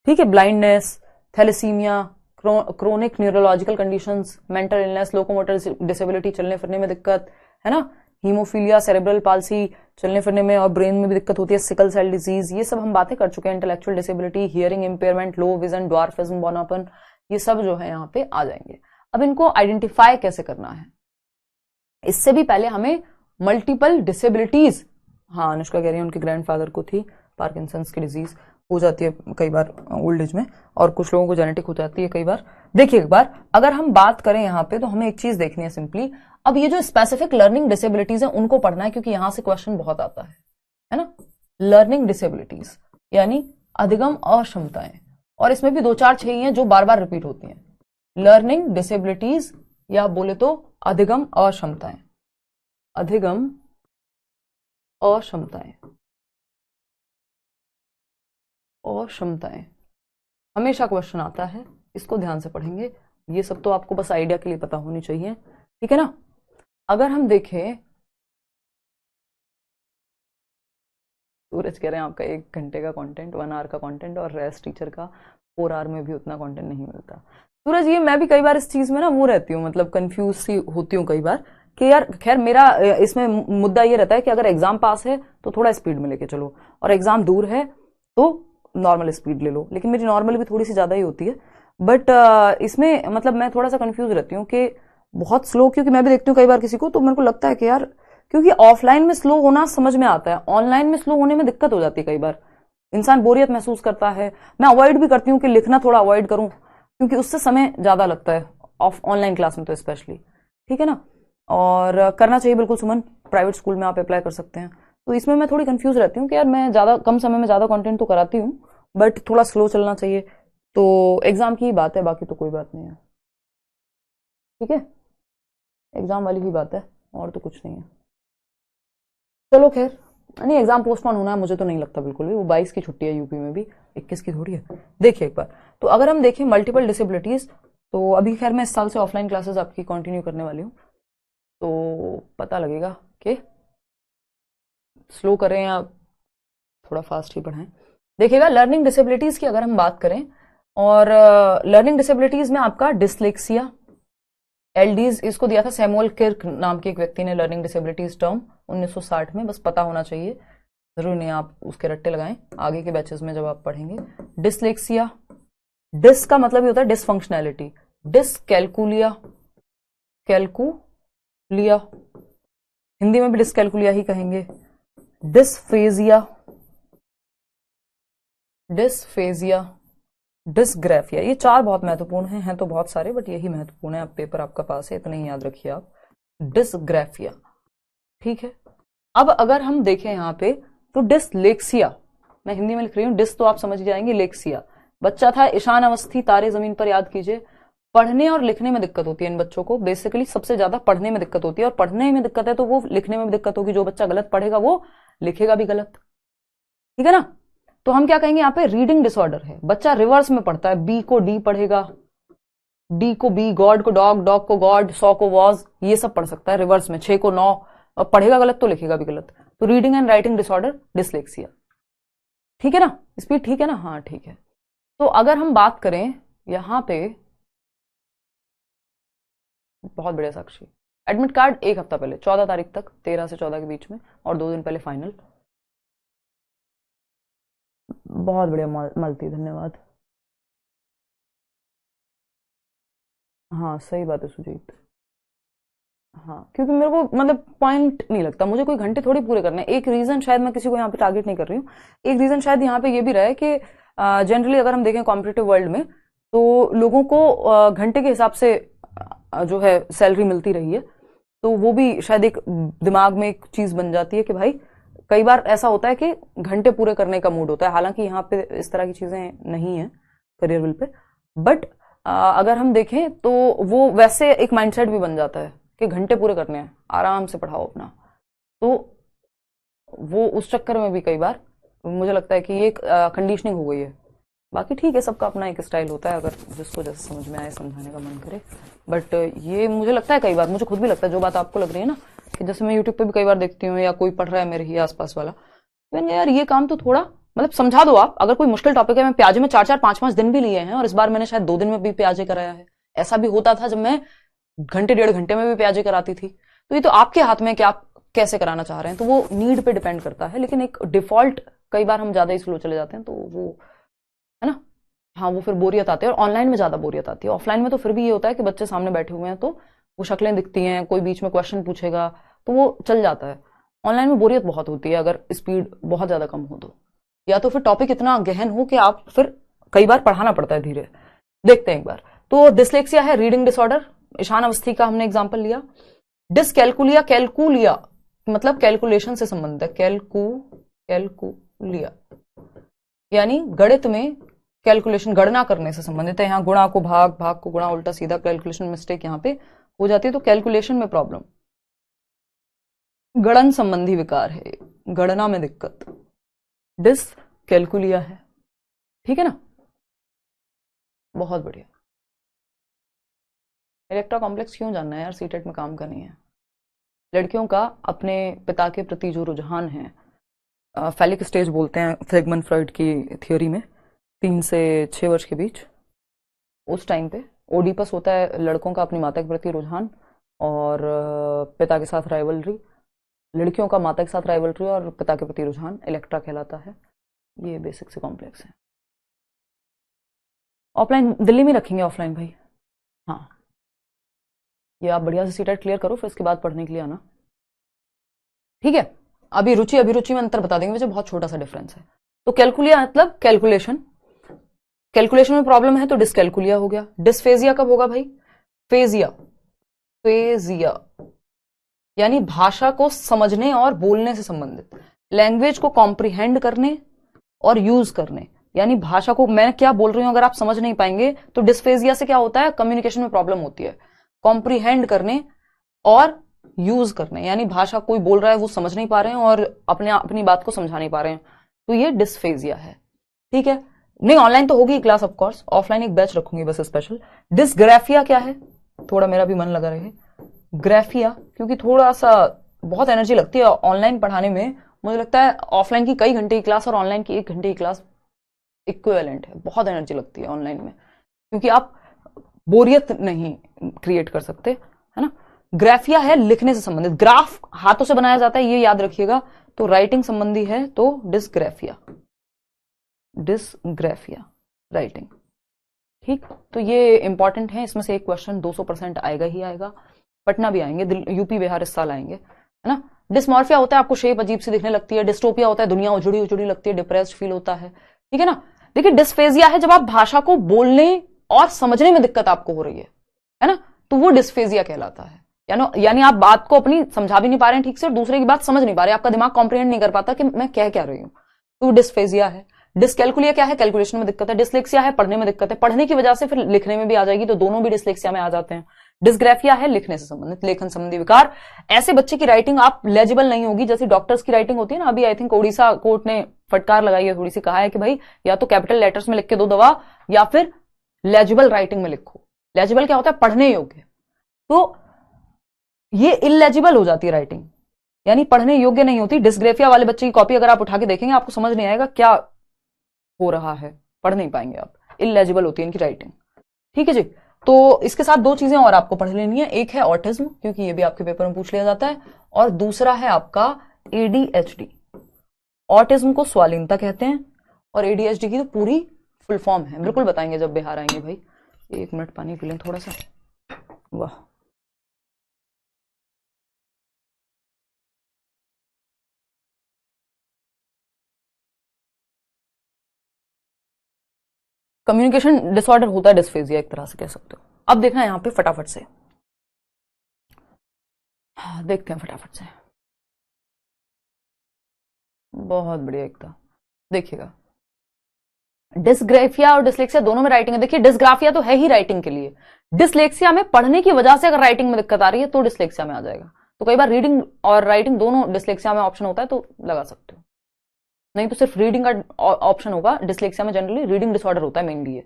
ठीक है। Blindness, thalassaemia, chronic neurological conditions, mental illness, locomotor disability, चलने फिरने में दिक्कत, है ना। हीमोफीलिया, सेरेब्रल पाल्सी, चलने फिरने में और ब्रेन में भी दिक्कत होती है, सिकल सेल डिजीज, ये सब हम बातें कर चुके हैं। Intellectual disability, hearing impairment, low vision, dwarfism, बोनापन, ये सब जो है यहाँ पे आ जाएंगे। अब इनको आइडेंटिफाई कैसे करना है, इससे भी पहले हमें मल्टीपल डिसेबिलिटीज, हाँ अनुष्का कह रही है उनके ग्रैंडफादर को थी पार्किंसंस की डिजीज, हो जाती है कई बार ओल्ड एज में, और कुछ लोगों को जेनेटिक हो जाती है कई बार। देखिए एक बार, अगर हम बात करें यहाँ पे तो हमें एक चीज देखनी है सिंपली, अब ये जो स्पेसिफिक लर्निंग डिसेबिलिटीज है उनको पढ़ना है, क्योंकि यहां से क्वेश्चन बहुत आता है ना। लर्निंग डिसेबिलिटीज यानी अधिगम अक्षमताएं, और इसमें भी 2-4-6 ही हैं जो बार बार रिपीट होती हैं। लर्निंग डिसेबिलिटीज या बोले तो अधिगम अक्षमताएं, अधिगम अक्षमताएं, अक्षमताएं हमेशा क्वेश्चन आता है, इसको ध्यान से पढ़ेंगे। ये सब तो आपको बस आइडिया के लिए पता होनी चाहिए, ठीक है ना। अगर हम देखें, सूरज कह रहे हैं आपका 1 घंटे का कंटेंट, 1 आवर का कंटेंट, और रेस्ट टीचर का 4 आवर में भी उतना कंटेंट नहीं मिलता। सूरज, ये मैं भी कई बार इस चीज में ना वो रहती हूँ, मतलब कंफ्यूज सी होती हूँ कई बार कि यार, खैर मेरा इसमें मुद्दा ये रहता है कि अगर एग्जाम पास है तो थोड़ा स्पीड में लेके चलो, और एग्जाम दूर है तो नॉर्मल स्पीड ले लो, लेकिन मेरी नॉर्मल भी थोड़ी सी ज्यादा ही होती है। बट इसमें मतलब मैं थोड़ा सा कंफ्यूज रहती हूँ कि बहुत स्लो, क्योंकि मैं भी देखती हूँ कई बार किसी को, तो मेरे को लगता है कि यार क्योंकि ऑफलाइन में स्लो होना समझ में आता है, ऑनलाइन में स्लो होने में दिक्कत हो जाती है, कई बार इंसान बोरियत महसूस करता है। मैं अवॉइड भी करती हूँ कि लिखना थोड़ा अवॉइड करूं, क्योंकि उससे समय ज्यादा लगता है ऑनलाइन क्लास में तो स्पेशली, ठीक है ना। और करना चाहिए बिल्कुल सुमन, प्राइवेट स्कूल में आप अप्लाई कर सकते हैं। तो इसमें मैं थोड़ी कंफ्यूज रहती हूँ कि यार मैं ज्यादा कम समय में ज्यादा कंटेंट तो कराती हूँ, बट थोड़ा स्लो चलना चाहिए। तो एग्जाम की ही बात है, बाकी तो कोई बात नहीं है, ठीक है, एग्जाम वाली ही बात है, और तो कुछ नहीं है। चलो खैर, नहीं एग्जाम पोस्टपोन होना है मुझे तो नहीं लगता बिल्कुल भी, वो 22 की छुट्टी है यूपी में भी, 21 की थोड़ी है। देखिए एक बार, तो अगर हम देखें मल्टीपल डिसेबिलिटीज, तो अभी खैर मैं इस साल से ऑफलाइन क्लासेस आपकी कंटिन्यू करने वाली हूँ, तो पता लगेगा कि स्लो करें या थोड़ा फास्ट ही पढ़ाएं। देखिएगा लर्निंग डिसेबिलिटीज की अगर हम बात करें, और लर्निंग डिसेबिलिटीज में आपका डिसलेक्सिया, एलडीज, इसको दिया था सैमुअल किर्क नाम के एक व्यक्ति ने, लर्निंग डिसेबिलिटीज टर्म 1960 में, बस पता होना चाहिए, जरूर नहीं आप उसके रट्टे लगाएं आगे के बैचेस में जब आप पढ़ेंगे। डिसलेक्सिया, डिस का मतलब ही होता है डिसफंक्शनैलिटी, डिसकैलकुलिया, कैलकुलिया, हिंदी में भी डिसकैलकुलिया ही कहेंगे। डिसफेजिया, डिसफेजिया, डिसग्राफिया, ये 4 बहुत महत्वपूर्ण हैं तो बहुत सारे, बट यही महत्वपूर्ण है, अब पेपर आपका पास है, इतना ही याद रखिए आप। डिसग्राफिया, ठीक है। अब अगर हम देखें यहाँ पे, तो डिसलेक्सिया, मैं हिंदी में लिख रही हूँ, डिस तो आप समझ जाएंगे, लेक्सिया, बच्चा था ईशान अवस्थी, तारे जमीन पर, याद कीजिए। पढ़ने और लिखने में दिक्कत होती है इन बच्चों को, बेसिकली सबसे ज्यादा पढ़ने में दिक्कत होती है, और पढ़ने में दिक्कत है तो वो लिखने में भी दिक्कत होगी, जो बच्चा गलत पढ़ेगा वो लिखेगा भी गलत, ठीक है ना। तो हम क्या कहेंगे यहाँ पे, रीडिंग डिसऑर्डर है, बच्चा रिवर्स में पढ़ता है, बी को डी पढ़ेगा, डी को बी, गॉड को डॉग, डॉग को गॉड, 100 को वॉज, ये सब पढ़ सकता है रिवर्स में, 6 को 9, और पढ़ेगा गलत तो लिखेगा भी गलत। तो reading and writing disorder dyslexia, ठीक है ना, स्पीड ठीक है ना, हाँ ठीक है। तो अगर हम बात करें यहां पे, बहुत बढ़िया साक्षी, एडमिट कार्ड 1 हफ्ता पहले, 14 तारीख तक, 13 से 14 के बीच में, और 2 दिन पहले फाइनल। बहुत बढ़िया मलती, धन्यवाद। हाँ सही बात है सुजीत, हाँ क्योंकि मेरे को मतलब पॉइंट नहीं लगता, मुझे कोई घंटे थोड़ी पूरे करने हैं। एक रीजन शायद, मैं किसी को यहाँ पे टारगेट नहीं कर रही हूँ, एक रीजन शायद यहाँ पे ये भी रहा है कि जनरली अगर हम देखें कॉम्पिटिटिव वर्ल्ड में, तो लोगों को घंटे के हिसाब से जो है सैलरी मिलती रही है, तो वो भी शायद एक दिमाग में एक चीज बन जाती है कि भाई कई बार ऐसा होता है कि घंटे पूरे करने का मूड होता है, हालांकि यहाँ पे इस तरह की चीजें नहीं है करियर विल पे, बट अगर हम देखें तो वो वैसे एक माइंडसेट भी बन जाता है कि घंटे पूरे करने हैं, आराम से पढ़ाओ अपना, तो वो उस चक्कर में भी कई बार मुझे लगता है कि ये कंडीशनिंग हो गई है। बाकी ठीक है, सबका अपना एक स्टाइल होता है, अगर जिसको जैसे समझ में आए, समझाने का मन करे, बट ये मुझे लगता है कई बार, मुझे खुद भी लगता है, जो बात आपको लग रही है ना, कि जैसे मैं यूट्यूब पे भी कई बार देखती हूँ, या कोई पढ़ रहा है मेरे ही आसपास वाला, मैंने यार ये काम तो थोड़ा मतलब समझा दो आप, अगर कोई मुश्किल टॉपिक है, मैं प्याजे में 4-4 5-5 दिन भी लिए हैं, और इस बार मैंने शायद 2 दिन में भी प्याजे कराया है, ऐसा भी होता था जब मैं घंटे 1.5 घंटे में भी प्याजे कराती थी। तो ये तो आपके हाथ में कि आप कैसे कराना चाह रहे हैं, तो वो नीड पे डिपेंड करता है, लेकिन एक डिफॉल्ट कई बार हम ज्यादा ही स्लो चले जाते हैं, तो वो है ना, हाँ वो फिर बोरियत आती है, और ऑनलाइन में ज्यादा बोरियत आती है। ऑफलाइन में तो फिर भी ये होता है कि बच्चे सामने बैठे हुए हैं, तो वो शक्लें दिखती हैं, कोई बीच में क्वेश्चन पूछेगा तो वो चल जाता है। ऑनलाइन में बोरियत बहुत होती है अगर स्पीड बहुत ज्यादा कम हो तो, या तो फिर टॉपिक इतना गहन हो कि आप फिर कई बार पढ़ाना पड़ता है धीरे। देखते हैं एक बार, तो डिसलेक्सिया है रीडिंग डिसऑर्डर, ईशान अवस्थी का हमने एग्जाम्पल लिया। डिसकैलकुलिया, कैलकुलिया मतलब कैलकुलेशन से संबंधित है, कैलकुलिया यानी गणित में कैलकुलेशन, गणना करने से संबंधित है, यहाँ गुणा को भाग, भाग को गुणा, उल्टा सीधा कैलकुलेशन मिस्टेक यहाँ पे हो जाती है, तो कैलकुलेशन में प्रॉब्लम, गणन संबंधी विकार है, गणना में दिक्कत, डिस कैलकुलिया है, ठीक है ना। बहुत बढ़िया। इलेक्ट्रा कॉम्प्लेक्स क्यों जानना है यार, सीटेट में काम करनी है। लड़कियों का अपने पिता के प्रति जो रुझान है, फैलिक स्टेज बोलते हैं सिगमंड फ्रॉइड की थियोरी में, 3 से 6 वर्ष के बीच, उस टाइम पे ओडीपस होता है लड़कों का अपनी माता के प्रति रुझान, और पिता के साथ राइवलरी, लड़कियों का माता के साथ राइवलरी और पिता के प्रति रुझान इलेक्ट्रा कहलाता है। ये बेसिक से कॉम्प्लेक्स है। ऑफलाइन दिल्ली में रखेंगे, ऑफलाइन भाई, हाँ ये आप बढ़िया से सीटेट क्लियर करो, फिर इसके बाद पढ़ने के लिए आना। ठीक है, अभी रुचि अभिरुचि में अंतर बता देंगे मुझे, बहुत छोटा सा डिफरेंस है। तो कैलकुलिया मतलब कैलकुलेशन, कैलकुलेशन में प्रॉब्लम है तो डिसकैलकुलिया हो गया। डिस्फेजिया कब होगा भाई? फेजिया, फेजिया यानी भाषा को समझने और बोलने से संबंधित, लैंग्वेज को कॉम्प्रिहेंड करने और यूज करने, यानी भाषा को मैं क्या बोल रही हूं अगर आप समझ नहीं पाएंगे तो डिस्फेजिया से क्या होता है, कम्युनिकेशन में प्रॉब्लम होती है। कॉम्प्रिहेंड करने और यूज करने, यानी भाषा कोई बोल रहा है वो समझ नहीं पा रहे हैं और अपनी बात को समझा नहीं पा रहे हैं, तो ये डिस्फेजिया है। ठीक है, नहीं ऑनलाइन तो होगी क्लास ऑफ कोर्स, ऑफलाइन एक बैच रखूंगी बस स्पेशल। डिसग्राफिया क्या है, थोड़ा मेरा भी मन लगा रहे, ग्राफिया क्योंकि थोड़ा सा बहुत एनर्जी लगती है ऑनलाइन पढ़ाने में, मुझे लगता है ऑफलाइन की कई घंटे की क्लास और ऑनलाइन की 1 घंटे की क्लास इक्विवेलेंट है, बहुत एनर्जी लगती है ऑनलाइन में क्योंकि आप बोरियत नहीं क्रिएट कर सकते, है ना। ग्राफिया है लिखने से संबंधित, ग्राफ हाथों से बनाया जाता है ये याद रखिएगा, तो राइटिंग संबंधी है तो डिसग्राफिया, डिसग्राफिया राइटिंग। ठीक, तो ये इंपॉर्टेंट है, इसमें से एक क्वेश्चन 200% आएगा ही आएगा, पटना भी आएंगे, यूपी बिहार इस साल आएंगे, है ना। डिस्मॉर्फिया होता है आपको शेप अजीब सी दिखने लगती है, डिस्टोपिया होता है दुनिया उजड़ी उजड़ी लगती है, डिप्रेस्ड फील होता है, ठीक है ना। देखिए डिस्फेजिया है जब आप भाषा को बोलने और समझने में दिक्कत आपको हो रही है ना, तो वो डिस्फेजिया कहलाता है। यानी आप बात को अपनी समझा भी नहीं पा रहे हैं ठीक से और दूसरे की बात समझ नहीं पा रहे, आपका दिमाग कॉम्प्रिहेंड नहीं कर पाता कि मैं कह क्या रही हूं, तो डिस्फेजिया है। डिसकैलकुलिया क्या है, कैलकुलेशन में दिक्कत है। डिसलेक्सिया है पढ़ने में दिक्कत है, पढ़ने की वजह से फिर लिखने में भी आ जाएगी, तो दोनों भी डिसलेक्सिया में आ जाते हैं। डिसग्राफिया है लिखने से संबंधित, लेखन संबंधी विकार, ऐसे बच्चे की राइटिंग आप लेजिबल नहीं होगी जैसे डॉक्टर्स की राइटिंग होती है ना। अभी आई थिंक ओडिशा कोर्ट ने फटकार लगाई है थोड़ी सी, कहा है कि भाई या तो कैपिटल लेटर्स में लिख के दो दवा या फिर लेजिबल राइटिंग में लिखो। लेजिबल क्या होता है, पढ़ने योग्य, तो ये इलेजिबल हो जाती है राइटिंग, यानी पढ़ने योग्य नहीं होती। डिसग्राफिया वाले बच्चे की कॉपी अगर आप उठा के देखेंगे आपको समझ नहीं आएगा क्या हो रहा है, पढ़ नहीं पाएंगे आप, इलेजिबल होती है इनकी राइटिंग। ठीक है जी, तो इसके साथ 2 चीजें और आपको पढ़ लेनी है, एक है ऑटिज्म क्योंकि ये भी आपके पेपर में पूछ लिया जाता है, और दूसरा है आपका एडीएचडी। ऑटिज्म को स्वालीनता कहते हैं और एडीएचडी की तो पूरी फुल फॉर्म है, बिल्कुल बताएंगे जब बिहार आएंगे भाई। 1 मिनट पानी पी लें थोड़ा सा, वाह। कम्युनिकेशन डिसऑर्डर होता है डिस्फेजिया, एक तरह से कह सकते हो। अब देखना है यहां पे फटाफट से, देखते हैं फटाफट से, बहुत बढ़िया एकता। देखिएगा डिसग्राफिया और डिसलेक्सिया दोनों में राइटिंग है। देखिए डिसग्राफिया तो है ही राइटिंग के लिए, डिसलेक्सिया में पढ़ने की वजह से अगर राइटिंग में दिक्कत आ रही है तो डिसलेक्सिया में आ जाएगा। तो कई बार रीडिंग और राइटिंग दोनों डिसलेक्सिया में ऑप्शन होता है तो लगा सकते हो, नहीं तो सिर्फ रीडिंग का ऑप्शन होगा। डिसलेक्सिया में जनरली रीडिंग डिसऑर्डर होता है मेनली ये।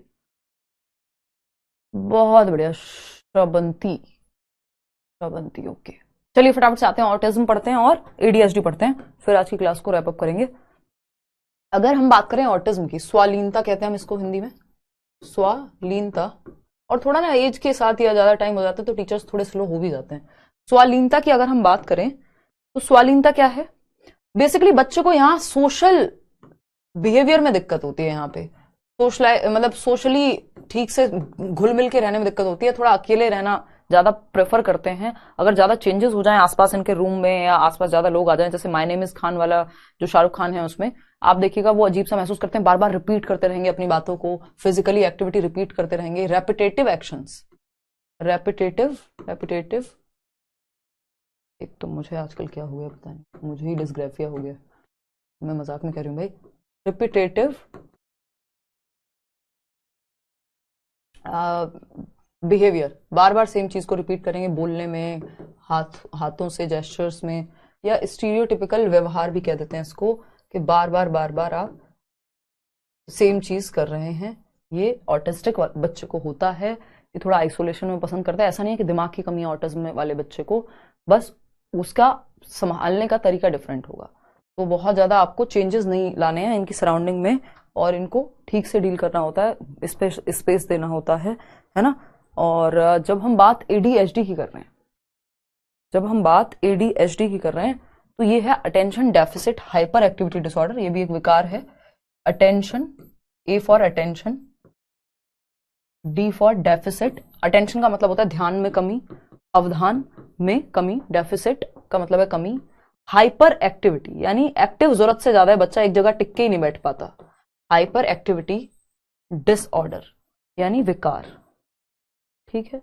बहुत बढ़िया श्रवंती, श्रवंती ओके। चलिए फटाफट से आते हैं, ऑटिज्म पढ़ते हैं और एडीएचडी पढ़ते हैं, फिर आज की क्लास को रैप अप करेंगे। अगर हम बात करें ऑटिज्म की, स्वालीनता कहते हैं हम इसको हिंदी में, स्वालीनता, और थोड़ा ना एज के साथ या ज्यादा टाइम हो जाता है तो टीचर्स थोड़े स्लो हो भी जाते हैं। स्वालीनता की अगर हम बात करें तो स्वालीनता क्या है, बेसिकली बच्चे को यहाँ सोशल बिहेवियर में दिक्कत होती है, यहाँ पे मतलब सोशली ठीक से घुल मिल के रहने में दिक्कत होती है, थोड़ा अकेले रहना ज्यादा प्रेफर करते हैं। अगर ज्यादा चेंजेस हो जाएं आसपास इनके रूम में या आसपास ज्यादा लोग आ जाएं, जैसे माय नेम इज खान वाला जो शाहरुख खान है उसमें आप देखिएगा वो अजीब सा महसूस करते हैं, बार बार रिपीट करते रहेंगे अपनी बातों को, फिजिकली एक्टिविटी रिपीट करते रहेंगे, रेपिटेटिव एक्शंस, रेपिटेटिव। एक तो मुझे आजकल क्या हो गया पता नहीं, मुझे ही डिसग्राफिया हो गया, मैं मजाक में कह रही हूँ भाई। रिपीटेटिव बिहेवियर, बार बार सेम चीज को रिपीट करेंगे बोलने में, हाथों से, जेस्चर्स में, या स्टीरियोटिपिकल व्यवहार भी कह देते हैं इसको, कि बार बार आप सेम चीज कर रहे हैं। ये ऑटिस्टिक बच्चे को होता है, ये थोड़ा आइसोलेशन में पसंद करता है। ऐसा नहीं है कि दिमाग की कमी है ऑटिज्म वाले बच्चे को, बस उसका संभालने का तरीका डिफरेंट होगा। तो बहुत ज्यादा आपको चेंजेस नहीं लाने हैं इनकी सराउंडिंग में, और इनको ठीक से डील करना होता है, स्पेस देना होता है ना। और जब हम बात एडीएचडी की कर रहे हैं, तो ये है attention deficit hyper activity disorder, ये भी एक विकार है। Attention, A for attention, D for deficit. Attention का मतलब होता है ध्यान में कमी, अवधान में कमी, डेफिसिट का मतलब है कमी, हाइपर एक्टिविटी यानी एक्टिव जरूरत से ज्यादा है, बच्चा एक जगह टिक के ही नहीं बैठ पाता। हाइपर एक्टिविटी डिसऑर्डर यानी विकार, ठीक है।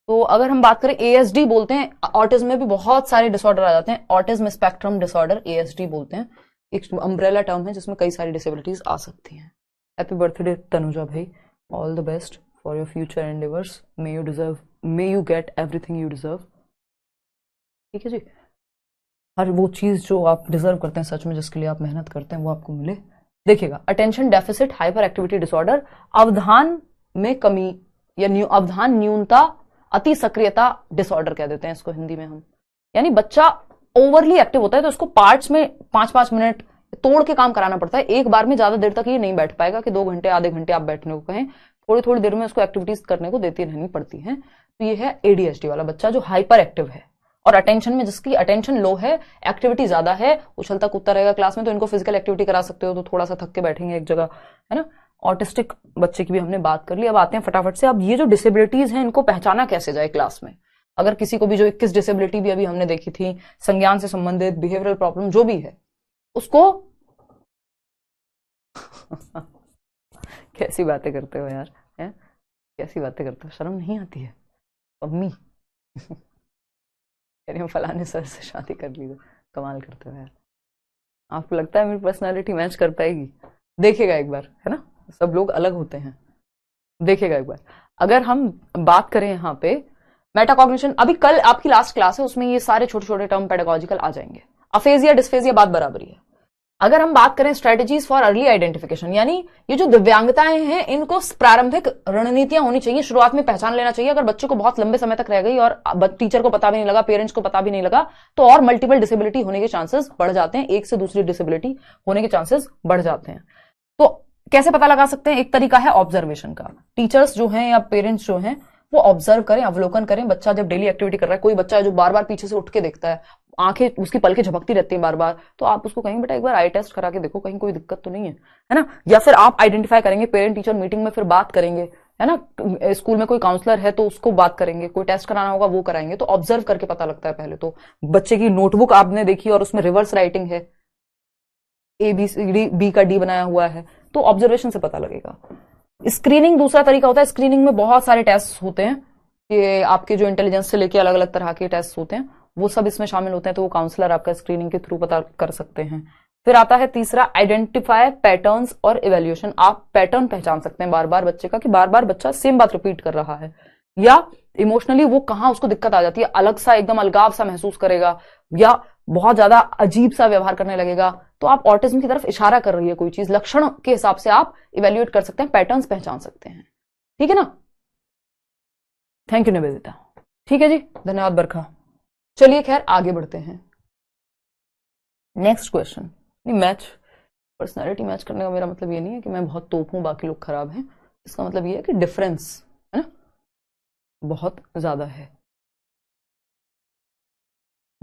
तो अगर हम बात करें एएसडी बोलते हैं, ऑटिज्म में भी बहुत सारे डिसऑर्डर आ जाते हैं, ऑटिज्म स्पेक्ट्रम डिसऑर्डर एएसडी बोलते हैं, एक अम्ब्रेला टर्म है जिसमें कई सारी डिसेबिलिटीज आ सकती हैं। हैप्पी बर्थडे तनुजा भाई, all the best for your future endeavours, may you get everything you deserve, ठीक है जी। हर वो चीज जो आप डिजर्व करते हैं सच में, जिसके लिए आप मेहनत करते हैं, वो आपको मिले। देखिएगा, attention deficit hyper activity disorder, अवधान में कमी या अवधान न्यूनता अति सक्रियता डिसऑर्डर कह देते हैं इसको हिंदी में हम। यानी बच्चा ओवरली एक्टिव होता है तो उसको पार्ट्स में 5-5 मिनट तोड़ के काम कराना पड़ता है, एक बार में ज्यादा देर तक ये नहीं बैठ पाएगा कि 2 घंटे आधे घंटे आप बैठने को कहें, थोड़ी थोड़ी देर में उसको एक्टिविटीज करने को देती रहनी पड़ती है। तो ये है एडीएचडी वाला बच्चा जो हाइपर एक्टिव है, और अटेंशन में जिसकी अटेंशन लो है, एक्टिविटी ज्यादा है, उछलता कूदता रहेगा क्लास में, तो इनको फिजिकल एक्टिविटी करा सकते हो तो थोड़ा सा थक के बैठेंगे एक जगह, है ना। ऑटिस्टिक बच्चे की भी हमने बात कर ली। अब आते हैं फटाफट से, अब ये जो डिसेबिलिटीज हैं इनको पहचाना कैसे जाए क्लास में। अगर किसी को भी जो 21 डिसेबिलिटी भी अभी हमने देखी थी, संज्ञान से संबंधित, बिहेवियरल प्रॉब्लम जो भी है, उसको कैसी बातें करते हो यार, है कैसी बातें करते हो, शर्म नहीं आती है मम्मी। हम फलाने सर से शादी कर ली, कमाल करते हो यार। आपको लगता है मेरी पर्सनालिटी मैच कर पाएगी? देखिएगा एक बार, है ना, सब लोग अलग होते हैं, देखिएगा एक बार। अगर हम बात करें यहाँ पे मेटाकॉग्निशन, अभी कल आपकी लास्ट क्लास है, उसमें ये सारे छोटे छोटे टर्म पेडागोजिकल आ जाएंगे। अफेजिया डिस्फेजिया बात बराबरी है। अगर हम बात करें स्ट्रेटेजीज फॉर अर्ली आइडेंटिफिकेशन, यानी ये जो दिव्यांगताएं हैं इनको प्रारंभिक रणनीतियां होनी चाहिए, शुरुआत में पहचान लेना चाहिए। अगर बच्चे को बहुत लंबे समय तक रह गई और टीचर को पता भी नहीं लगा, पेरेंट्स को पता भी नहीं लगा, तो और मल्टीपल डिसेबिलिटी होने के चांसेस बढ़ जाते हैं, एक से दूसरी डिसेबिलिटी होने के चांसेस बढ़ जाते हैं। तो कैसे पता लगा सकते हैं? एक तरीका है ऑब्जर्वेशन का। टीचर्स जो हैं या पेरेंट्स जो हैं वो ऑब्जर्व करें, अवलोकन करें। बच्चा जब डेली एक्टिविटी कर रहा है, कोई बच्चा है जो बार बार पीछे से उठ के देखता है, आंखें उसकी पलकें झपकती रहती हैं बार बार, तो आप उसको कहेंगे बेटा एक बार आई टेस्ट करा के देखो, कहीं कोई दिक्कत तो नहीं है ना। या फिर आप आइडेंटिफाई करेंगे, पेरेंट टीचर मीटिंग में फिर बात करेंगे, है ना। स्कूल में कोई काउंसलर है तो उसको बात करेंगे, कोई टेस्ट कराना होगा वो कराएंगे। तो ऑब्जर्व करके पता लगता है। पहले तो बच्चे की नोटबुक आपने देखी और उसमें रिवर्स राइटिंग है, ABCD, B का D बनाया हुआ है, तो ऑब्जर्वेशन से पता लगेगा। स्क्रीनिंग दूसरा तरीका होता है। स्क्रीनिंग में बहुत सारे टेस्ट होते हैं, ये आपके जो इंटेलिजेंस से लेके अलग अलग तरह के टेस्ट होते हैं, वो सब इसमें शामिल होते हैं। तो वो काउंसलर आपका स्क्रीनिंग के थ्रू पता कर सकते हैं। फिर आता है तीसरा, आइडेंटिफाई पैटर्न्स और इवेल्युएशन। आप पैटर्न पहचान सकते हैं बार बार बच्चे का, कि बार बार बच्चा सेम बात रिपीट कर रहा है, या इमोशनली वो कहाँ उसको दिक्कत आ जाती है, अलग सा एकदम अलगाव सा महसूस करेगा, या बहुत ज्यादा अजीब सा व्यवहार करने लगेगा। तो आप ऑटिज्म की तरफ इशारा कर रही है कोई चीज, लक्षण के हिसाब से आप इवेल्युएट कर सकते हैं, पैटर्न्स पहचान सकते हैं। ठीक है ना। Thank you Nivedita. ठीक है जी, धन्यवाद बरखा। चलिए खैर आगे बढ़ते हैं। Next question. Match, personality match करने का मेरा मतलब ये नहीं है कि मैं बहुत तोप हूं बाकी लोग खराब हैं। इसका मतलब ये है कि डिफरेंस है ना बहुत ज्यादा है।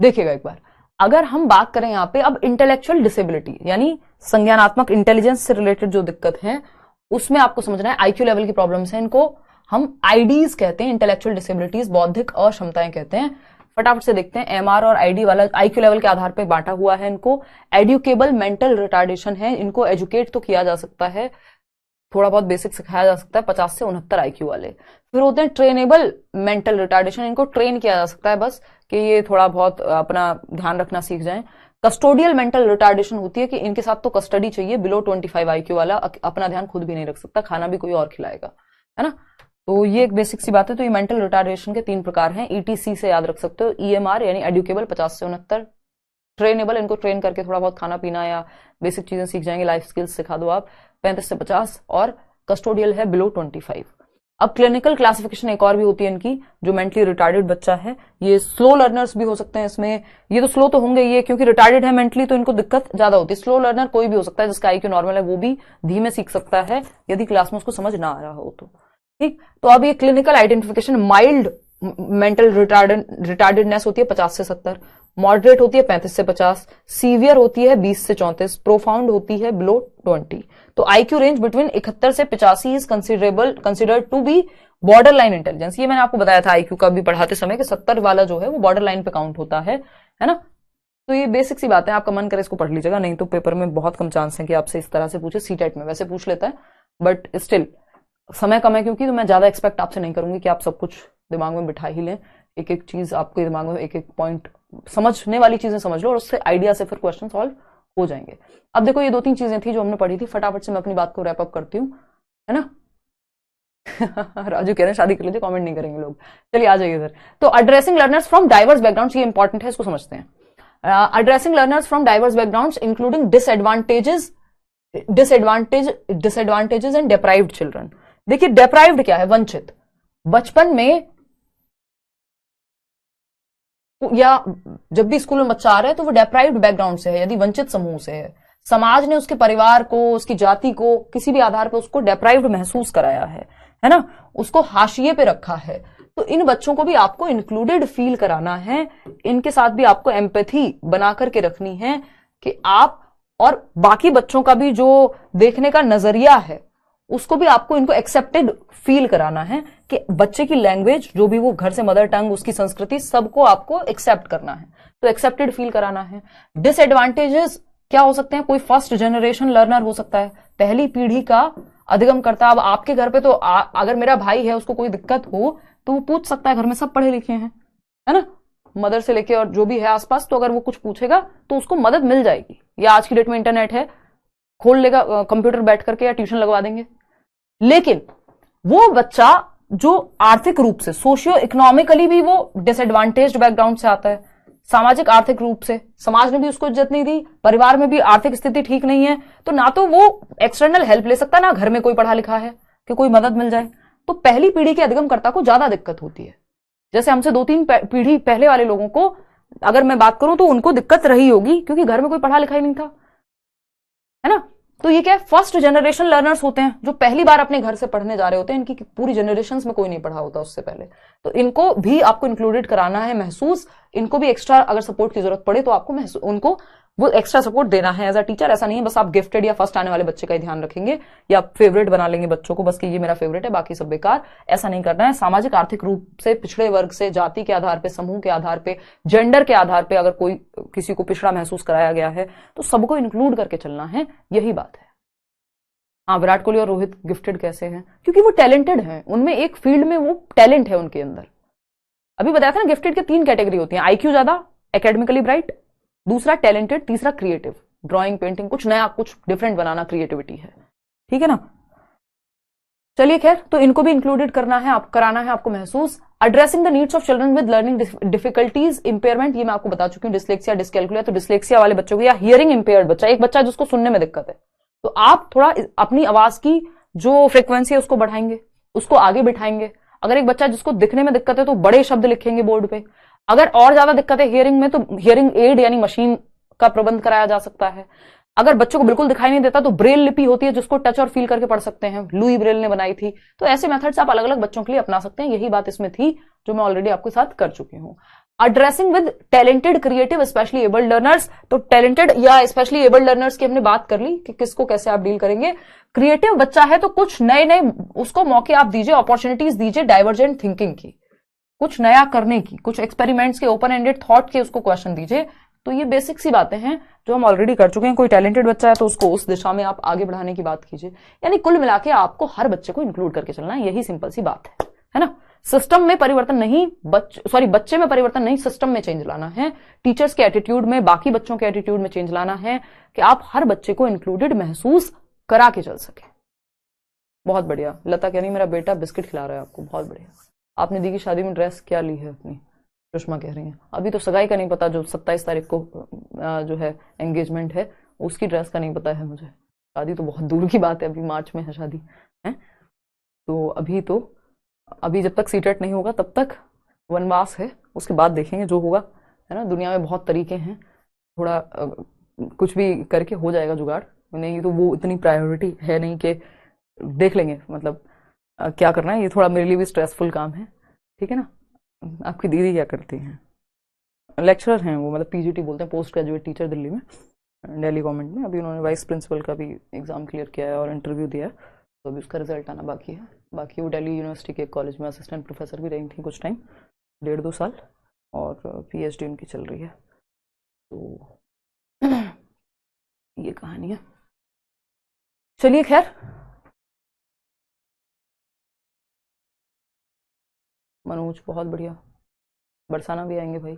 देखिएगा एक बार, अगर हम बात करें यहां पे अब इंटेलेक्चुअल डिसेबिलिटी यानी संज्ञानात्मक इंटेलिजेंस से रिलेटेड जो दिक्कत है, उसमें आपको समझना है आईक्यू लेवल की प्रॉब्लम्स हैं, इनको हम आईडीज कहते हैं, इंटेलेक्चुअल डिसेबिलिटीज, बौद्धिक अक्षमताएं कहते हैं। फटाफट से देखते हैं। एमआर और आईडी वाला आईक्यू लेवल के आधार पर बांटा हुआ है इनको। एड्यूकेबल मेंटल रिटार्डेशन है, इनको एजुकेट तो किया जा सकता है, थोड़ा बहुत बेसिक सिखाया जा सकता है, 50 से 69 आईक्यू वाले। फिर होते हैं ट्रेनेबल मेंटल रिटार्डेशन, इनको ट्रेन किया जा सकता है बस, कि ये थोड़ा बहुत अपना ध्यान रखना सीख जाएं। कस्टोडियल मेंटल रिटार्डेशन होती है कि इनके साथ तो कस्टडी चाहिए, बिलो 25 आईक्यू वाला अपना ध्यान खुद भी नहीं रख सकता, खाना भी कोई और खिलाएगा, है ना। तो ये एक बेसिक सी बात है। तो ये मेंटल रिटार्डेशन के 3 प्रकार हैं। ETC से याद रख सकते हो। EMR यानी एड्यूकेबल 50 से 69, ट्रेनेबल इनको ट्रेन करके थोड़ा बहुत खाना पीना या बेसिक चीजें सीख जाएंगे, लाइफ स्किल्स सिखा दो आप, 35 से 50, और कस्टोडियल है बिलो 25। अब क्लिनिकल क्लासिफिकेशन एक और भी होती है इनकी, जो मेंटली रिटार्डेड बच्चा है, ये स्लो लर्नर्स भी हो सकते हैं इसमें। ये तो स्लो तो होंगे ये, क्योंकि रिटार्डेड है मेंटली तो इनको दिक्कत ज्यादा होती है। स्लो लर्नर कोई भी हो सकता है जिसका आईक्यू नॉर्मल है, वो भी धीमे सीख सकता है यदि क्लास में उसको समझ ना आ रहा हो तो। ठीक, तो अब ये क्लिनिकल आइडेंटिफिकेशन, माइल्ड मेंटल रिटार्डेडनेस होती है 50 से 70, मॉडरेट होती है 35 से 50, सीवियर होती है 20 से 34, प्रोफाउंड होती है बिलो 20। तो आईक्यू रेंज बिटवीन 71 से 85 is considered to be border line intelligence. ये मैंने आपको बताया था आईक्यू का भी पढ़ाते समय कि 70 वाला जो है वो बॉर्डर लाइन पे काउंट होता है ना। तो ये बेसिक सी बात है, आपका मन करे इसको पढ़ लीजिएगा, नहीं तो पेपर में बहुत कम चांस है कि आपसे इस तरह से पूछे। सीटेट में वैसे पूछ लेता है, बट स्टिल समय कम है क्योंकि, तो मैं ज्यादा एक्सपेक्ट आपसे नहीं करूंगी कि आप सब कुछ दिमाग में बिठा ही लें। एक एक चीज आपके दिमाग में, एक एक पॉइंट समझने वाली चीजें समझ लो और उससे आइडिया से फिर क्वेश्चन सॉल्व हो जाएंगे। अब देखो ये 2-3 चीजें थी जो हमने पढ़ी थी, फटाफट से मैं अपनी बात को रैप अप करती हूँ, है ना। राजू कह रहे हैं शादी कर लीजिए, कमेंट नहीं करेंगे लोग। चलिए आ जाइए इधर। तो addressing learners from diverse backgrounds, ये इंपॉर्टेंट है, इसको समझते हैं। Addressing learners from diverse backgrounds including disadvantages and deprived children. देखिए डेप्राइव्ड क्या है, वंचित। बचपन में या जब भी स्कूल में बच्चा आ रहा है तो वो डेप्राइव्ड बैकग्राउंड से है, यदि वंचित समूह से है, समाज ने उसके परिवार को, उसकी जाति को किसी भी आधार पर उसको डेप्राइव्ड महसूस कराया है ना, उसको हाशिए पे रखा है, तो इन बच्चों को भी आपको इंक्लूडेड फील कराना है, इनके साथ भी आपको एम्पैथी बना करके रखनी है कि आप और बाकी बच्चों का भी जो देखने का नजरिया है उसको भी आपको इनको एक्सेप्टेड फील कराना है कि बच्चे की लैंग्वेज जो भी वो घर से मदर टंग, उसकी संस्कृति, सबको आपको एक्सेप्ट करना है, तो एक्सेप्टेड फील कराना है। डिसएडवांटेजेस क्या हो सकते हैं, कोई फर्स्ट जनरेशन लर्नर हो सकता है, पहली पीढ़ी का अधिगम करता। अब आपके घर पे तो अगर मेरा भाई है उसको कोई दिक्कत हो तो वो पूछ सकता है, घर में सब पढ़े लिखे हैं, है ना, मदर से लेके और जो भी है आसपास, तो अगर वो कुछ पूछेगा तो उसको मदद मिल जाएगी। या आज की डेट में इंटरनेट है, खोल लेगा कंप्यूटर बैठ करके या ट्यूशन लगवा देंगे। लेकिन वो बच्चा जो आर्थिक रूप से, सोशियो इकोनॉमिकली भी वो डिसएडवांटेज्ड बैकग्राउंड से आता है, सामाजिक आर्थिक रूप से समाज ने भी उसको इज्जत नहीं दी, परिवार में भी आर्थिक स्थिति ठीक नहीं है, तो ना तो वो एक्सटर्नल हेल्प ले सकता, ना घर में कोई पढ़ा लिखा है कि कोई मदद मिल जाए, तो पहली पीढ़ी के अधिगमकर्ता को ज्यादा दिक्कत होती है। जैसे हमसे 2-3 पीढ़ी पहले वाले लोगों को अगर मैं बात करूं तो उनको दिक्कत रही होगी क्योंकि घर में कोई पढ़ा लिखा ही नहीं था, है ना। तो ये क्या है, फर्स्ट जनरेशन लर्नर्स होते हैं जो पहली बार अपने घर से पढ़ने जा रहे होते हैं, इनकी पूरी जनरेशंस में कोई नहीं पढ़ा होता उससे पहले, तो इनको भी आपको इंक्लूडेड कराना है महसूस, इनको भी एक्स्ट्रा अगर सपोर्ट की जरूरत पड़े तो आपको उनको वो एक्स्ट्रा सपोर्ट देना है एज अ टीचर। ऐसा नहीं है बस आप गिफ्टेड या फर्स्ट आने वाले बच्चे का ही ध्यान रखेंगे या फेवरेट बना लेंगे बच्चों को, बस कि ये मेरा फेवरेट है बाकी सब बेकार, ऐसा नहीं करना है। सामाजिक आर्थिक रूप से पिछड़े वर्ग से, जाति के आधार पे, समूह के आधार पे, जेंडर के आधार पे अगर कोई किसी को पिछड़ा महसूस कराया गया है तो सबको इंक्लूड करके चलना है, यही बात है। हाँ, विराट कोहली और रोहित गिफ्टेड कैसे हैं, क्योंकि वो टैलेंटेड हैं, उनमें एक फील्ड में वो टैलेंट है उनके अंदर। अभी बताया था ना, गिफ्टेड के 3 कैटेगरी होती हैं, आईक्यू ज्यादा, एकेडमिकली ब्राइट, दूसरा टैलेंटेड, तीसरा क्रिएटिव, ड्राइंग, पेंटिंग, कुछ नया, कुछ डिफरेंट बनाना क्रिएटिविटी है, ठीक है ना। चलिए खैर, तो इनको भी इंक्लूडेड कराना है आपको महसूस। Addressing the needs of children with learning difficulties, impairment, ये मैं आपको बता चुकी हूँ, डिस्लेक्सिया, डिस्कैल्कुलिया, तो डिस्लेक्सिया वाले बच्चों को या हियरिंग इंपेयर्ड बच्चा, एक बच्चा जिसको सुनने में दिक्कत है, तो आप थोड़ा अपनी आवाज की जो फ्रीक्वेंसी है उसको बढ़ाएंगे, उसको आगे बिठाएंगे। अगर एक बच्चा जिसको दिखने में दिक्कत है तो बड़े शब्द लिखेंगे बोर्ड पे, अगर और ज्यादा दिक्कत है हियरिंग में तो हियरिंग एड यानी मशीन का प्रबंध कराया जा सकता है। अगर बच्चों को बिल्कुल दिखाई नहीं देता तो ब्रेल लिपि होती है जिसको टच और फील करके पढ़ सकते हैं, लुई ब्रेल ने बनाई थी, तो ऐसे मेथड्स आप अलग अलग बच्चों के लिए अपना सकते हैं। यही बात इसमें थी जो मैं ऑलरेडी आपके साथ कर चुकी हूं। Addressing with talented, creative, specially abled learners, तो टैलेंटेड या स्पेशली एबल्ड लर्नर्स की हमने बात कर ली कि किसको कैसे आप डील करेंगे। क्रिएटिव बच्चा है तो कुछ नए नए उसको मौके आप दीजिए, अपॉर्चुनिटीज दीजिए, डाइवर्जेंट थिंकिंग की, कुछ नया करने की, कुछ एक्सपेरिमेंट्स के, ओपन एंडेड थॉट के उसको क्वेश्चन दीजिए। तो ये बेसिक सी बातें हैं जो हम ऑलरेडी कर चुके हैं। कोई टैलेंटेड बच्चा है तो उसको उस दिशा में आप आगे बढ़ाने की बात कीजिए, यानी कुल मिला के आपको हर बच्चे को इंक्लूड करके चलना है, यही सिंपल सी बात है ना। सिस्टम में परिवर्तन नहीं, बच्चे में परिवर्तन नहीं, सिस्टम में चेंज लाना है, टीचर्स के एटीट्यूड में, बाकी बच्चों के एटीट्यूड में चेंज लाना है कि आप हर बच्चे को इंक्लूडेड महसूस करा के चल सके। बहुत बढ़िया। लता कह रही मेरा बेटा बिस्किट खिला रहा है आपको, बहुत बढ़िया। आपने दी की शादी में ड्रेस क्या ली है अपनी, सुषमा कह रही हैं। अभी तो सगाई का नहीं पता, जो 27 तारीख को जो है एंगेजमेंट है उसकी ड्रेस का नहीं पता है मुझे। शादी तो बहुत दूर की बात है, अभी मार्च में है शादी है, तो अभी जब तक सीटेट नहीं होगा तब तक वनवास है, उसके बाद देखेंगे जो होगा, है ना। दुनिया में बहुत तरीके हैं, थोड़ा कुछ भी करके हो जाएगा जुगाड़, नहीं तो वो इतनी प्रायोरिटी है नहीं कि देख लेंगे, मतलब क्या करना है। ये थोड़ा मेरे लिए भी स्ट्रेसफुल काम है, ठीक है ना। आपकी दीदी क्या करती हैं, लेक्चरर हैं वो, मतलब पीजीटी बोलते हैं, पोस्ट ग्रेजुएट टीचर, दिल्ली में, दिल्ली गवर्नमेंट में। अभी उन्होंने वाइस प्रिंसिपल का भी एग्जाम क्लियर किया है और इंटरव्यू दिया है, तो अभी उसका रिजल्ट आना बाकी है। बाकी वो दिल्ली यूनिवर्सिटी के कॉलेज में असिस्टेंट प्रोफेसर भी रही थी कुछ टाइम, 1.5-2 साल, और पीएचडी उनकी चल रही है। तो ये कहानी है। चलिए खैर, मनोज बहुत बढ़िया। बरसाना भी आएंगे भाई।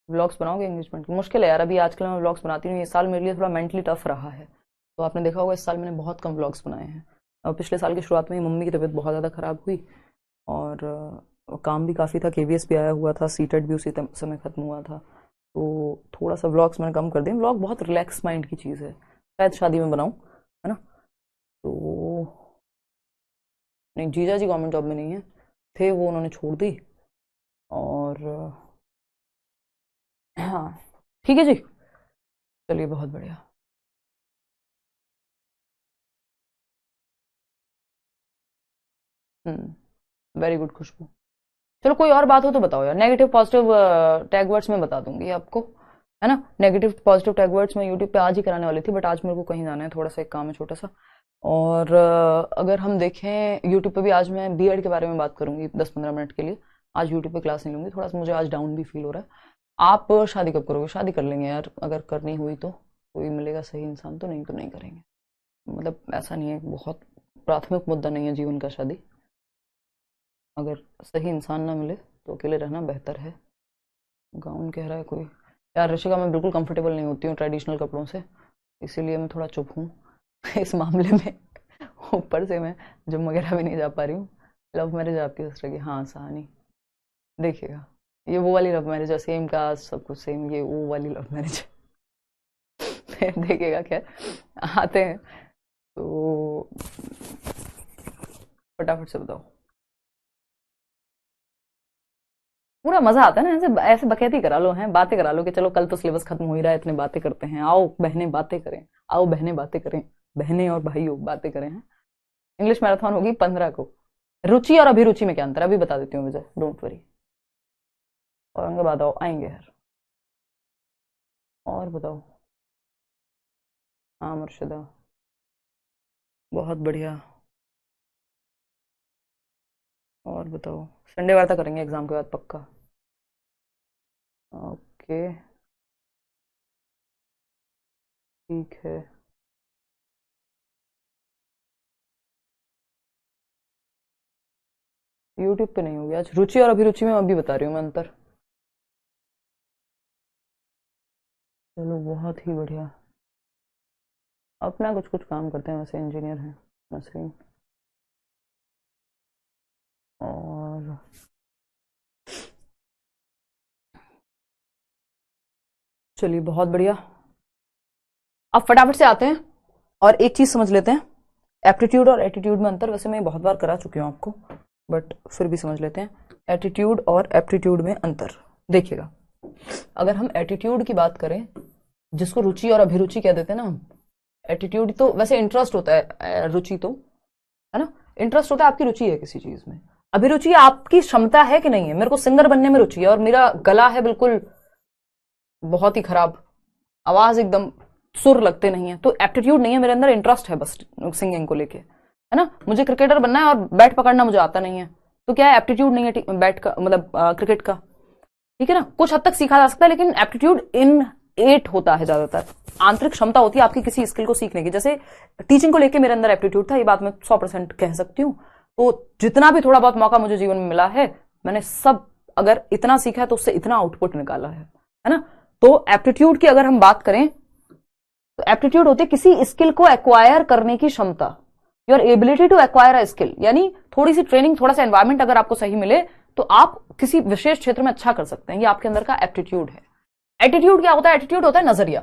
व्लॉग्स बनाओगे एंगेजमेंट की? मुश्किल है यार, अभी आजकल मैं व्लॉग्स बनाती हूँ। ये साल मेरे लिए थोड़ा मेंटली टफ रहा है, तो आपने देखा होगा इस साल मैंने बहुत कम व्लॉग्स बनाए हैं। और पिछले साल की शुरुआत में ही मम्मी की तबीयत बहुत ज़्यादा ख़राब हुई, और काम भी काफ़ी था, केवीएस भी आया हुआ था, सीटेट भी उसी समय ख़त्म हुआ था, तो थोड़ा सा व्लॉग्स मैंने कम कर दिए। व्लॉग बहुत रिलैक्स माइंड की चीज़ है, शायद शादी में बनाऊँ, है ना। तो नहीं, जीजा जी गवर्नमेंट जॉब में नहीं है, थे वो, उन्होंने छोड़ दी। और हाँ, ठीक है जी, चलिए बहुत बढ़िया। वेरी गुड खुशबू। चलो कोई और बात हो तो बताओ यार। नेगेटिव पॉजिटिव टैग वर्ड्स मैं बता दूंगी आपको, है ना। नेगेटिव पॉजिटिव टैग वर्ड्स मैं यूट्यूब पे आज ही कराने वाली थी, बट आज मेरे को कहीं जाना है, थोड़ा सा एक काम है छोटा सा। और अगर हम देखें यूट्यूब पे भी, आज मैं बीएड के बारे में बात करूंगी 10-15 मिनट के लिए। आज यूट्यूब पे क्लास नहीं लूंगी, थोड़ा सा मुझे आज डाउन भी फील हो रहा है। आप शादी कब करोगे? शादी कर लेंगे यार, अगर करनी हुई तो। कोई मिलेगा सही इंसान तो, नहीं तो नहीं करेंगे। मतलब ऐसा नहीं है, बहुत प्राथमिक मुद्दा नहीं है जीवन का शादी। अगर सही इंसान ना मिले तो अकेले रहना बेहतर है। गाउन कह रहा है कोई। यार ऋषिका, मैं बिल्कुल कंफर्टेबल नहीं होती हूँ ट्रेडिशनल कपड़ों से, इसीलिए मैं थोड़ा चुप हूँ इस मामले में। ऊपर से मैं जिम वगैरह भी नहीं जा पा रही हूँ। लव मैरिज आपकी सिस्टर की? हाँ सहानी, देखिएगा ये वो वाली लव मैरिज है, सेम कास्ट सब कुछ सेम, ये वो वाली लव मैरिज है। देखिएगा खैर, आते हैं तो फटाफट से बताओ। पूरा मजा आता है ना, ऐसे ऐसे बकैती करा लो, हैं बातें करा लो कि चलो कल तो सिलेबस खत्म हो ही रहा है, इतने बातें करते हैं, आओ बहनें बातें करें, आओ बहनें बातें करें, बहनें और भाइयों बातें करें, हैं। इंग्लिश मैराथन होगी 15 को। रुचि और अभिरुचि में क्या अंतर है? अभी बता देती हूँ मुझे, डोंट वरी। औरंगाबाद आओ, आएंगे यार। और बताओ। हाँ मुर्शिदा, बहुत बढ़िया। और बताओ। संडे वार्ता करेंगे एग्जाम के बाद पक्का। ओके, ठीक है। यूट्यूब पे नहीं होगी आज। रुचि और अभिरुचि में अभी बता रही हूँ मैं अंतर। चलो बहुत ही बढ़िया। अपना कुछ कुछ काम करते हैं, वैसे इंजीनियर हैं नसरीन। और चलिए बहुत बढ़िया। अब फटाफट से आते हैं और एक चीज समझ लेते हैं, एप्टीट्यूड और एटीट्यूड में अंतर। वैसे मैं बहुत बार करा चुकी हूँ आपको, बट फिर भी समझ लेते हैं एटीट्यूड और एप्टीट्यूड में अंतर। देखिएगा, अगर हम एटीट्यूड की बात करें, जिसको रुचि और अभिरुचि कह देते हैं ना हम, एटीट्यूड तो वैसे इंटरेस्ट होता है, रुचि तो है ना, इंटरेस्ट होता है, आपकी रुचि है किसी चीज में। अभिरुचि आपकी क्षमता है कि नहीं है। मेरे को सिंगर बनने में रुचि है और मेरा गला है बिल्कुल बहुत ही खराब, आवाज एकदम सुर लगते नहीं है, तो एप्टीट्यूड नहीं है मेरे अंदर, इंटरेस्ट है बस सिंगिंग को लेके, है ना। मुझे क्रिकेटर बनना है और बैट पकड़ना मुझे आता नहीं है, तो क्या है, एप्टीट्यूड नहीं है बैट का, मतलब क्रिकेट का, ठीक है ना। कुछ हद तक सीखा जा सकता है, लेकिन एप्टीट्यूड इन एट होता है ज्यादातर। आंतरिक क्षमता होती है आपकी किसी स्किल को सीखने की। जैसे टीचिंग को लेके मेरे अंदर एप्टीट्यूड था, ये बात मैं 100% कह सकती हूँ। तो जितना भी थोड़ा बहुत मौका मुझे जीवन में मिला है, मैंने सब अगर इतना सीखा है तो उससे इतना आउटपुट निकाला है ना। तो एप्टीट्यूड की अगर हम बात करें, तो एप्टीट्यूड होती है किसी स्किल को एक्वायर करने की क्षमता, your ability to acquire a skill. यानी थोड़ी सी ट्रेनिंग, थोड़ा सा एनवायरमेंट अगर आपको सही मिले तो आप किसी विशेष क्षेत्र में अच्छा कर सकते हैं। ये आपके अंदर का एप्टीट्यूड है। एटीट्यूड क्या होता है? एटीट्यूड होता है नजरिया।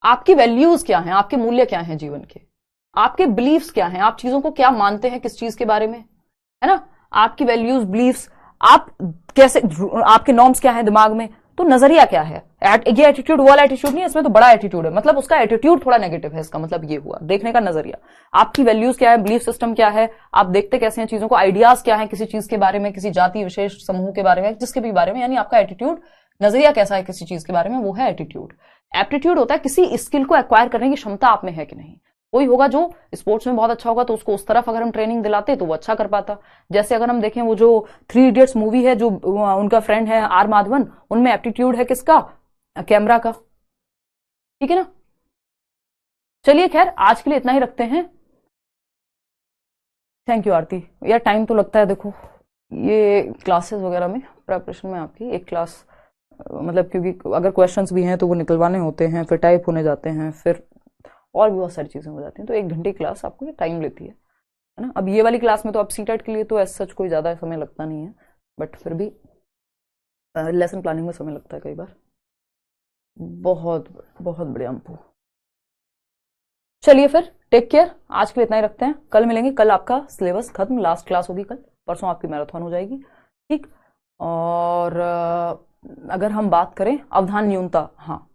आपकी वैल्यूज क्या हैं, आपके मूल्य क्या हैं जीवन के, आपके बिलीव्स क्या हैं, आप चीजों को क्या मानते हैं किस चीज के बारे में, है ना। आपकी वैल्यूज, बिलीव्स, आप कैसे, आपके नॉर्म्स क्या है दिमाग में, तो नजरिया क्या है। ये एटीट्यूड वाला एटीट्यूड नहीं है, इसमें तो बड़ा एटीट्यूड है, मतलब उसका एटीट्यूड थोड़ा नेगेटिव है, इसका मतलब ये हुआ देखने का नजरिया। आपकी वैल्यूज क्या है, बिलीफ सिस्टम क्या है, आप देखते कैसे हैं चीजों को, आइडियाज क्या है किसी चीज के बारे में, किसी जाति विशेष समूह के बारे में, जिसके भी बारे में, यानी आपका एटीट्यूड, नजरिया कैसा है किसी चीज के बारे में, वो है एटीट्यूड। एप्टीट्यूड होता है किसी स्किल को एक्वायर करने की क्षमता आप में है कि नहीं। कोई होगा जो स्पोर्ट्स में बहुत अच्छा होगा, तो उसको उस तरफ अगर हम ट्रेनिंग दिलाते तो वो अच्छा कर पाता। जैसे अगर हम देखें वो जो 3 इडियट्स मूवी है, जो उनका फ्रेंड है आर माधवन, उनमें एप्टीट्यूड है किसका, कैमरा का, ठीक है ना। चलिए खैर आज के लिए इतना ही रखते हैं। थैंक यू आरती। यार टाइम तो लगता है, देखो ये क्लासेस वगैरह में प्रेपरेशन में आपकी एक क्लास मतलब, क्योंकि अगर क्वेश्चंस भी हैं तो वो निकलवाने होते हैं, फिर टाइप होने जाते हैं, फिर और भी बहुत सारी चीज़ें हो जाती हैं, तो 1 घंटे की क्लास आपको ये टाइम लेती है ना। अब ये वाली क्लास में तो अब सीटेट के लिए तो ऐसा सच कोई ज़्यादा समय लगता नहीं है, बट फिर भी लेसन प्लानिंग में समय लगता है कई बार। बहुत बहुत बढ़िया अम्पू। चलिए फिर टेक केयर, आज के लिए इतना ही रखते हैं। कल मिलेंगे, कल आपका सिलेबस खत्म, लास्ट क्लास होगी कल, परसों आपकी मैराथन हो जाएगी, ठीक। और अगर हम बात करें अवधान न्यूनता, हाँ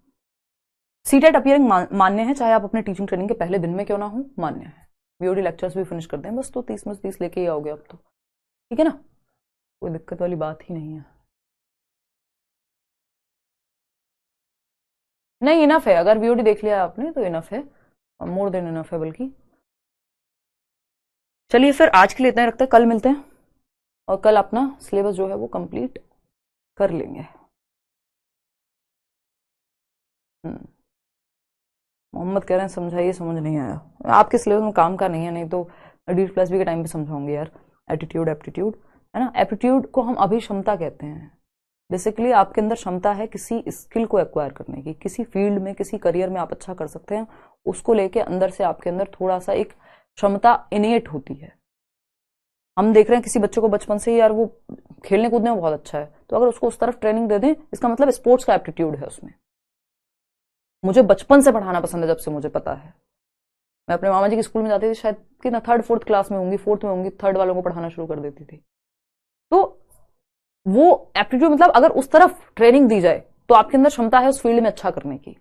सीटेट अपीयरिंग मान्य है, चाहे आप अपने टीचिंग ट्रेनिंग के पहले दिन में क्यों ना हो, मान्य है। वीओडी लेक्चर्स भी फिनिश कर दें बस, तो 30 में से 30 लेके ही आओगे अब तो, ठीक है ना, कोई दिक्कत वाली बात ही नहीं है। नहीं इनफ है, अगर वीओडी देख लिया आपने तो इनफ है, मोर देन इनफ है बल्कि। चलिए फिर आज के लिए इतना ही रखते हैं, कल मिलते हैं और कल अपना सिलेबस जो है वो कंप्लीट कर लेंगे। मोहम्मद कह रहे हैं समझाइए, समझ नहीं आया, आपके सिलेबस में काम का नहीं है, नहीं तो डीट प्लस बी के टाइम पे समझाऊंगी यार। एटीट्यूड एप्टीट्यूड है ना, एप्टीट्यूड को हम अभिक्षमता कहते हैं। बेसिकली आपके अंदर क्षमता है किसी स्किल को एक्वायर करने की, किसी फील्ड में किसी करियर में आप अच्छा कर सकते हैं, उसको लेके अंदर से आपके अंदर थोड़ा सा एक क्षमता इनिएट होती है। हम देख रहे हैं किसी बच्चे को बचपन से ही यार वो खेलने कूदने में बहुत अच्छा है, तो अगर उसको उस तरफ ट्रेनिंग दे दें, इसका मतलब स्पोर्ट्स का एप्टीट्यूड है उसमें। मुझे बचपन से पढ़ाना पसंद है, जब से मुझे पता है। मैं अपने मामा जी के स्कूल में जाती थी, शायद कि ना 3rd 4th क्लास में होंगी, 4th में होंगी, 3rd वालों को पढ़ाना शुरू कर देती थी। तो वो एप्टीट्यूड मतलब अगर उस तरफ ट्रेनिंग दी जाए तो आपके अंदर क्षमता है उस फील्ड में अच्छा करने की।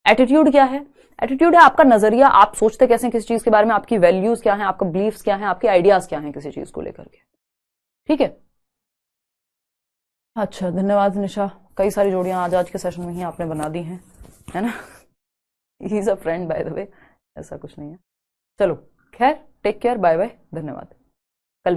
एटीट्यूड क्या है? एटीट्यूड है आपका नजरिया, आप सोचते कैसे हैं किसी चीज के बारे में, आपकी वैल्यूज क्या है, आपका बिलीव्स क्या है, आपके आइडियाज क्या है किसी चीज को लेकर के, ठीक है। अच्छा धन्यवाद निशा, कई सारी जोड़ियां आज के सेशन में ही आपने बना दी हैं, है ना। He is a friend by the way, ऐसा कुछ नहीं है। चलो खैर, टेक केयर, बाय बाय, धन्यवाद।